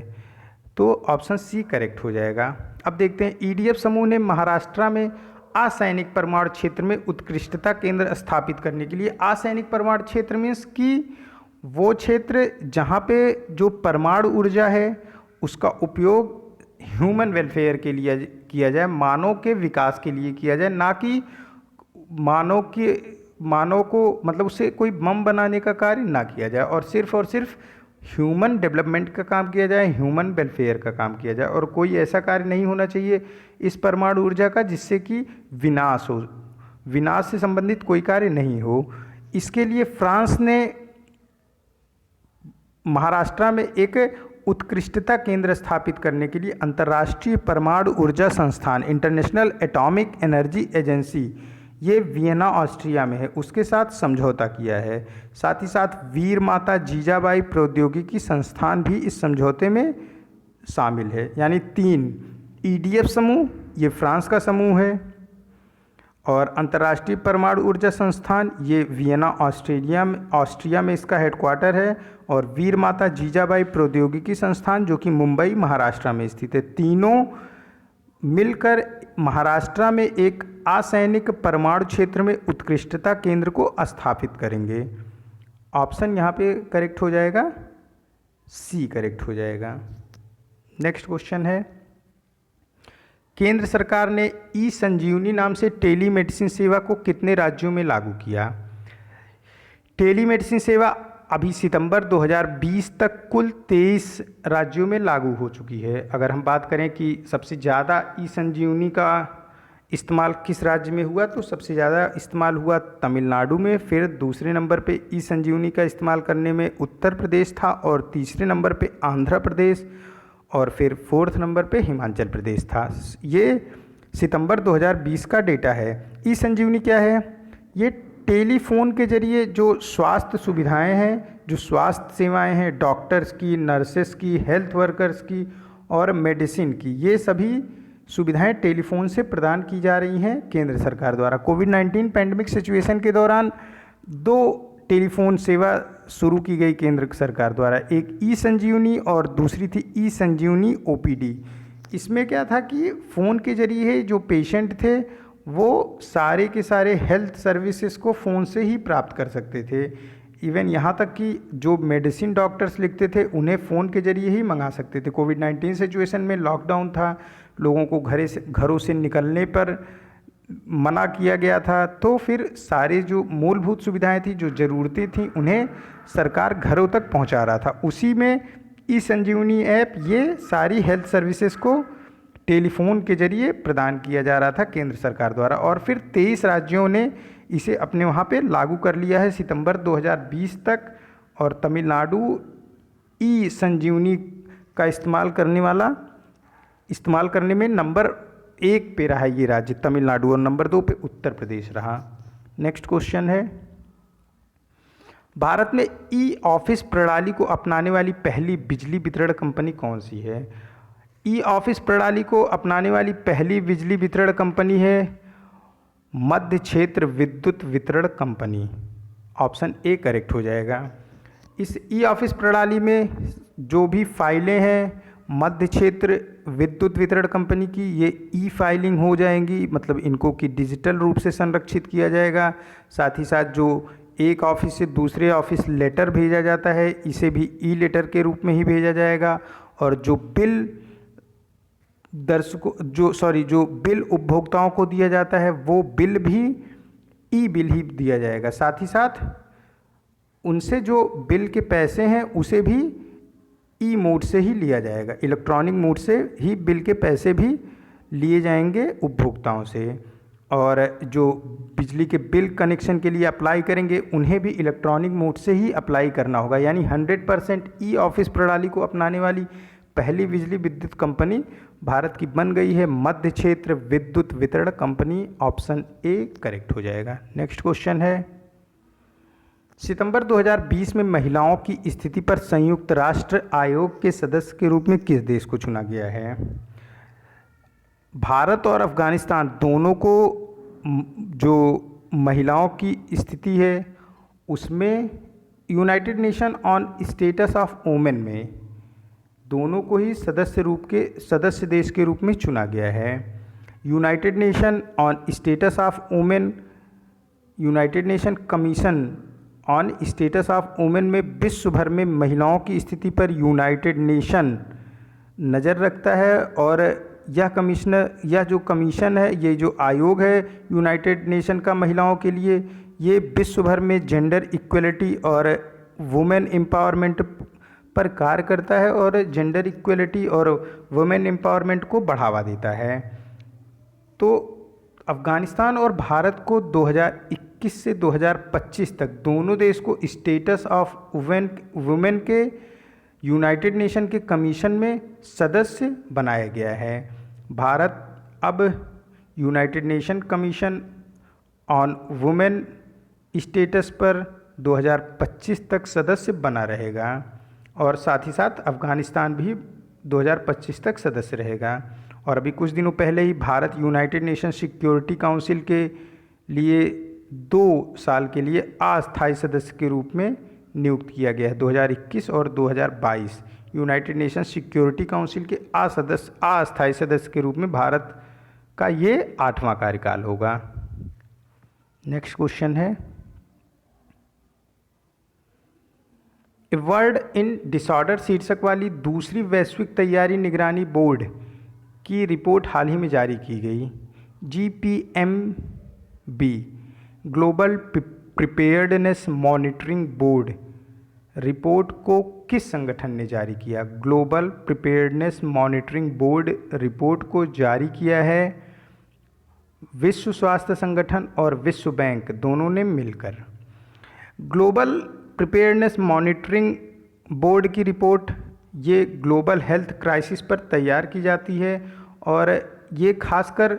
तो ऑप्शन सी करेक्ट हो जाएगा। अब देखते हैं, EDF समूह ने महाराष्ट्र में असैनिक परमाणु क्षेत्र में उत्कृष्टता केंद्र स्थापित करने के लिए, असैनिक परमाणु क्षेत्र मीन्स कि वो क्षेत्र जहाँ पे जो परमाणु ऊर्जा है उसका उपयोग ह्यूमन वेलफेयर के लिए किया जाए, मानव के विकास के लिए किया जाए, ना कि मानव को मतलब उससे कोई बम बनाने का कार्य ना किया जाए, और सिर्फ ह्यूमन डेवलपमेंट का काम किया जाए, ह्यूमन वेलफेयर का काम किया जाए, और कोई ऐसा कार्य नहीं होना चाहिए इस परमाणु ऊर्जा का जिससे कि विनाश हो, विनाश से संबंधित कोई कार्य नहीं हो। इसके लिए फ्रांस ने महाराष्ट्र में एक उत्कृष्टता केंद्र स्थापित करने के लिए अंतर्राष्ट्रीय परमाणु ऊर्जा संस्थान इंटरनेशनल एटॉमिक एनर्जी एजेंसी, ये वियना ऑस्ट्रिया में है, उसके साथ समझौता किया है। साथ ही साथ वीर माता जीजाबाई प्रौद्योगिकी संस्थान भी इस समझौते में शामिल है। यानी 3 EDF समूह, ये फ्रांस का समूह है, और अंतर्राष्ट्रीय परमाणु ऊर्जा संस्थान ये वियना ऑस्ट्रिया में इसका हेडक्वार्टर है, और वीर माता जीजाबाई प्रौद्योगिकी संस्थान जो कि मुंबई महाराष्ट्र में स्थित है। तीनों मिलकर महाराष्ट्र में एक असैनिक परमाणु क्षेत्र में उत्कृष्टता केंद्र को स्थापित करेंगे। ऑप्शन यहाँ पे करेक्ट हो जाएगा, सी करेक्ट हो जाएगा। नेक्स्ट क्वेश्चन है, केंद्र सरकार ने ई-संजीवनी नाम से टेलीमेडिसिन सेवा को कितने राज्यों में लागू किया? टेलीमेडिसिन सेवा अभी सितंबर 2020 तक कुल 23 राज्यों में लागू हो चुकी है। अगर हम बात करें कि सबसे ज़्यादा ई-संजीवनी का इस्तेमाल किस राज्य में हुआ, तो सबसे ज़्यादा इस्तेमाल हुआ तमिलनाडु में, फिर दूसरे नंबर पे ई-संजीवनी का इस्तेमाल करने में उत्तर प्रदेश था, और तीसरे नंबर पे आंध्र प्रदेश, और फिर 4th नंबर पे हिमाचल प्रदेश था। ये सितंबर 2020 का डेटा है। ई-संजीवनी क्या है? ये टेलीफोन के जरिए जो स्वास्थ्य सुविधाएं हैं, जो स्वास्थ्य सेवाएं हैं, डॉक्टर्स की, नर्सेस की, हेल्थ वर्कर्स की और मेडिसिन की, ये सभी सुविधाएं टेलीफोन से प्रदान की जा रही हैं केंद्र सरकार द्वारा। कोविड-19 पैंडमिक सिचुएशन के दौरान 2 टेलीफोन सेवा शुरू की गई केंद्र सरकार द्वारा, एक ई-संजीवनी और दूसरी थी ई-संजीवनी OPD। इसमें क्या था कि फ़ोन के जरिए जो पेशेंट थे वो सारे के सारे हेल्थ सर्विसेज को फ़ोन से ही प्राप्त कर सकते थे। इवन यहाँ तक कि जो मेडिसिन डॉक्टर्स लिखते थे उन्हें फ़ोन के जरिए ही मंगा सकते थे। कोविड-19 सिचुएशन में लॉकडाउन था, लोगों को घरों से निकलने पर मना किया गया था, तो फिर सारे जो मूलभूत सुविधाएं थी, जो ज़रूरतें थी, उन्हें सरकार घरों तक पहुंचा रहा था। उसी में ई-संजीवनी ऐप ये सारी हेल्थ सर्विसेज को टेलीफोन के जरिए प्रदान किया जा रहा था केंद्र सरकार द्वारा, और फिर 23 राज्यों ने इसे अपने वहाँ पे लागू कर लिया है सितंबर 2020 तक। और तमिलनाडु ई-संजीवनी का इस्तेमाल करने में नंबर 1 पे रहा ये राज्य तमिलनाडु, और नंबर 2 पे उत्तर प्रदेश रहा। नेक्स्ट क्वेश्चन है, भारत में ई-ऑफिस प्रणाली को अपनाने वाली पहली बिजली वितरण कंपनी कौन सी है? ई-ऑफिस प्रणाली को अपनाने वाली पहली बिजली वितरण कंपनी है मध्य क्षेत्र विद्युत वितरण कंपनी। ऑप्शन ए करेक्ट हो जाएगा। इस ई-ऑफिस प्रणाली में जो भी फाइलें हैं मध्य क्षेत्र विद्युत वितरण कंपनी की, ये ई-फाइलिंग हो जाएंगी, मतलब इनको कि डिजिटल रूप से संरक्षित किया जाएगा। साथ ही साथ जो एक ऑफिस से दूसरे ऑफिस लेटर भेजा जाता है, इसे भी ई-लेटर के रूप में ही भेजा जाएगा। और जो बिल जो बिल उपभोक्ताओं को दिया जाता है वो बिल भी ई-बिल ही दिया जाएगा। साथ ही साथ उनसे जो बिल के पैसे हैं उसे भी ई मोड से ही लिया जाएगा, इलेक्ट्रॉनिक मोड से ही बिल के पैसे भी लिए जाएंगे उपभोक्ताओं से। और जो बिजली के बिल कनेक्शन के लिए अप्लाई करेंगे उन्हें भी इलेक्ट्रॉनिक मोड से ही अप्लाई करना होगा। यानी 100% ई ऑफिस प्रणाली को अपनाने वाली पहली बिजली विद्युत कंपनी भारत की बन गई है मध्य क्षेत्र विद्युत वितरण कंपनी। ऑप्शन ए करेक्ट हो जाएगा। नेक्स्ट क्वेश्चन है, सितंबर 2020 में महिलाओं की स्थिति पर संयुक्त राष्ट्र आयोग के सदस्य के रूप में किस देश को चुना गया है? भारत और अफगानिस्तान दोनों को जो महिलाओं की स्थिति है उसमें United nation on status of women में दोनों को ही सदस्य देश के रूप में चुना गया है। United nation on status of women, United nation commission on status of women में विश्व भर में महिलाओं की स्थिति पर यूनाइटेड नेशन नज़र रखता है। और यह जो कमीशन है, ये जो आयोग है यूनाइटेड नेशन का महिलाओं के लिए, ये विश्व भर में जेंडर इक्वलिटी और वुमेन एम्पावरमेंट पर कार्य करता है और जेंडर इक्वलिटी और वुमेन एम्पावरमेंट को बढ़ावा देता है। तो अफ़गानिस्तान और भारत को 2021 से 2025 तक दोनों देश को स्टेटस ऑफ वुमेन के यूनाइटेड नेशन के कमीशन में सदस्य बनाया गया है। भारत अब United nation commission on women status पर 2025 तक सदस्य बना रहेगा और साथ ही साथ अफ़गानिस्तान भी 2025 तक सदस्य रहेगा। और अभी कुछ दिनों पहले ही Bharat United Nation Security Council के लिए 2 साल के लिए अस्थायी सदस्य के रूप में नियुक्त किया गया है। 2021 और 2022 यूनाइटेड नेशन सिक्योरिटी काउंसिल के अस्थायी सदस्य के रूप में भारत का ये 8वां कार्यकाल होगा। नेक्स्ट क्वेश्चन है, ए वर्ल्ड इन डिसऑर्डर शीर्षक वाली दूसरी वैश्विक तैयारी निगरानी बोर्ड की रिपोर्ट हाल ही में जारी की गई। GPMB global preparedness monitoring board report को किस संगठन ने जारी किया? Global preparedness monitoring board report को जारी किया है विश्व स्वास्थ्य संगठन और विश्व बैंक दोनों ने मिलकर। ग्लोबल प्रिपेयर्डनेस मॉनिटरिंग बोर्ड की रिपोर्ट ये ग्लोबल हेल्थ क्राइसिस पर तैयार की जाती है और ये खासकर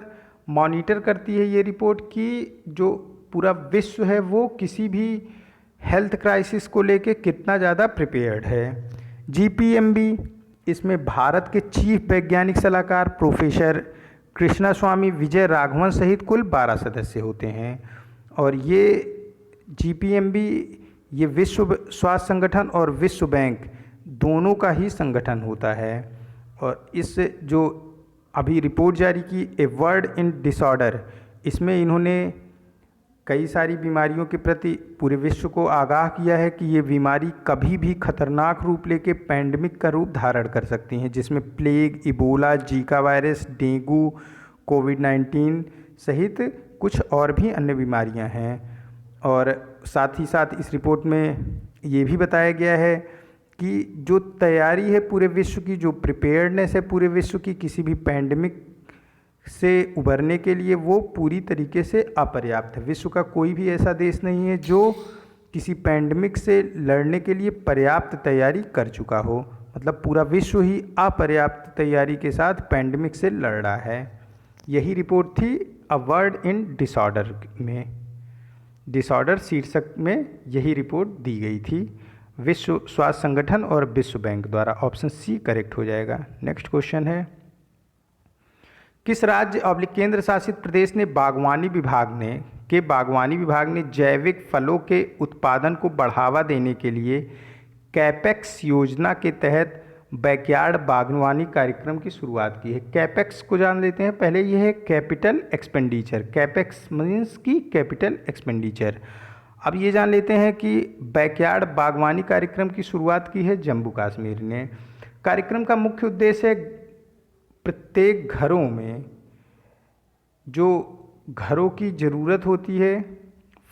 मॉनिटर करती है ये रिपोर्ट कि जो पूरा विश्व है वो किसी भी हेल्थ क्राइसिस को लेके कितना ज़्यादा प्रिपेयर्ड है। GPMB इसमें भारत के चीफ वैज्ञानिक सलाहकार प्रोफेसर कृष्णा स्वामी विजय राघवन सहित कुल 12 सदस्य होते हैं। और ये GPMB ये विश्व स्वास्थ्य संगठन और विश्व बैंक दोनों का ही संगठन होता है। और इस जो अभी रिपोर्ट जारी की ए वर्ल्ड इन डिसऑर्डर, इसमें इन्होंने कई सारी बीमारियों के प्रति पूरे विश्व को आगाह किया है कि ये बीमारी कभी भी खतरनाक रूप लेके पैंडमिक का रूप धारण कर सकती हैं, जिसमें plague, Ebola, Zika virus, dengue, कोविड-19 सहित कुछ और भी अन्य बीमारियां हैं। और साथ ही साथ इस रिपोर्ट में ये भी बताया गया है कि जो तैयारी है पूरे विश्व की, जो प्रिपेयर्डनेस है पूरे विश्व की किसी भी पैंडमिक से उभरने के लिए, वो पूरी तरीके से अपर्याप्त है। विश्व का कोई भी ऐसा देश नहीं है जो किसी पैंडमिक से लड़ने के लिए पर्याप्त तैयारी कर चुका हो। मतलब पूरा विश्व ही अपर्याप्त तैयारी के साथ पैंडमिक से लड़ रहा है। यही रिपोर्ट थी अ वर्ल्ड इन डिसऑर्डर में, डिसऑर्डर शीर्षक में यही रिपोर्ट दी गई थी विश्व स्वास्थ्य संगठन और विश्व बैंक द्वारा। ऑप्शन सी करेक्ट हो जाएगा। नेक्स्ट क्वेश्चन है, किस राज्य और केंद्र शासित प्रदेश ने बागवानी विभाग ने जैविक फलों के उत्पादन को बढ़ावा देने के लिए कैपेक्स योजना के तहत बैकयार्ड बागवानी कार्यक्रम की शुरुआत की है? कैपेक्स को जान लेते हैं पहले। यह है कैपिटल एक्सपेंडिचर। कैपेक्स मीन्स की कैपिटल एक्सपेंडिचर। अब ये जान लेते हैं कि बैकयार्ड बागवानी कार्यक्रम की शुरुआत की है जम्मू कश्मीर ने। कार्यक्रम का मुख्य उद्देश्य है प्रत्येक घरों में जो घरों की ज़रूरत होती है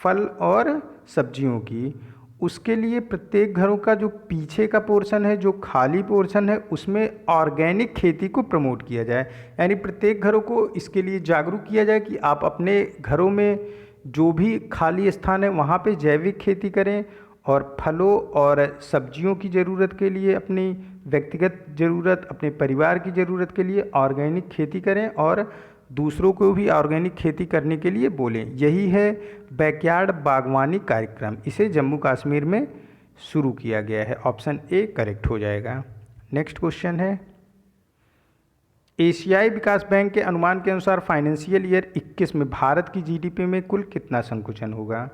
फल और सब्जियों की, उसके लिए प्रत्येक घरों का जो पीछे का पोर्शन है, जो खाली पोर्शन है, उसमें ऑर्गेनिक खेती को प्रमोट किया जाए। यानी प्रत्येक घरों को इसके लिए जागरूक किया जाए कि आप अपने घरों में जो भी खाली स्थान है वहाँ पे जैविक खेती करें और फलों और सब्जियों की ज़रूरत के लिए, अपनी व्यक्तिगत ज़रूरत, अपने परिवार की ज़रूरत के लिए ऑर्गेनिक खेती करें और दूसरों को भी ऑर्गेनिक खेती करने के लिए बोलें। यही है बैकयार्ड बागवानी कार्यक्रम। इसे जम्मू कश्मीर में शुरू किया गया है। ऑप्शन ए करेक्ट हो जाएगा। नेक्स्ट क्वेश्चन है, एशियाई विकास बैंक के अनुमान के अनुसार फाइनेंशियल ईयर 21 में भारत की जीडीपी में कुल कितना संकुचन होगा?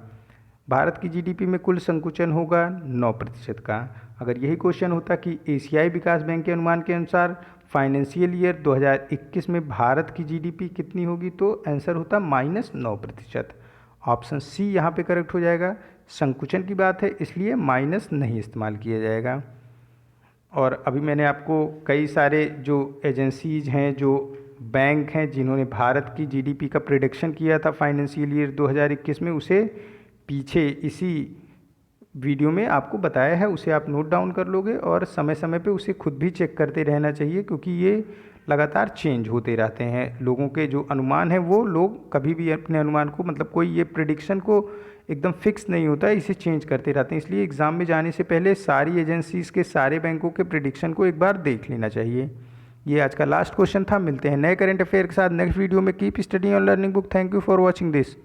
भारत की जीडीपी में कुल संकुचन होगा 9% का। अगर यही क्वेश्चन होता कि एशियाई विकास बैंक के अनुमान के अनुसार फाइनेंशियल ईयर 2021 में भारत की जीडीपी कितनी होगी, तो आंसर होता -9%। ऑप्शन सी यहाँ पे करेक्ट हो जाएगा। संकुचन की बात है इसलिए माइनस नहीं इस्तेमाल किया जाएगा। और अभी मैंने आपको कई सारे जो एजेंसीज हैं, जो बैंक हैं, जिन्होंने भारत की जीडीपी का प्रिडिक्शन किया था फाइनेंशियल ईयर 2021 में, उसे पीछे इसी वीडियो में आपको बताया है। उसे आप नोट डाउन कर लोगे और समय समय पे उसे खुद भी चेक करते रहना चाहिए, क्योंकि ये लगातार चेंज होते रहते हैं। लोगों के जो अनुमान है वो लोग कभी भी अपने अनुमान को, मतलब कोई ये प्रिडिक्शन को एकदम फिक्स नहीं होता है, इसे चेंज करते रहते हैं। इसलिए एग्ज़ाम में जाने से पहले सारी एजेंसीज़ के, सारे बैंकों के प्रिडिक्शन को एक बार देख लेना चाहिए। ये आज का लास्ट क्वेश्चन था। मिलते हैं नए करंट अफेयर के साथ नेक्स्ट वीडियो में। कीप स्टडी और learning book. Thank you for watching this.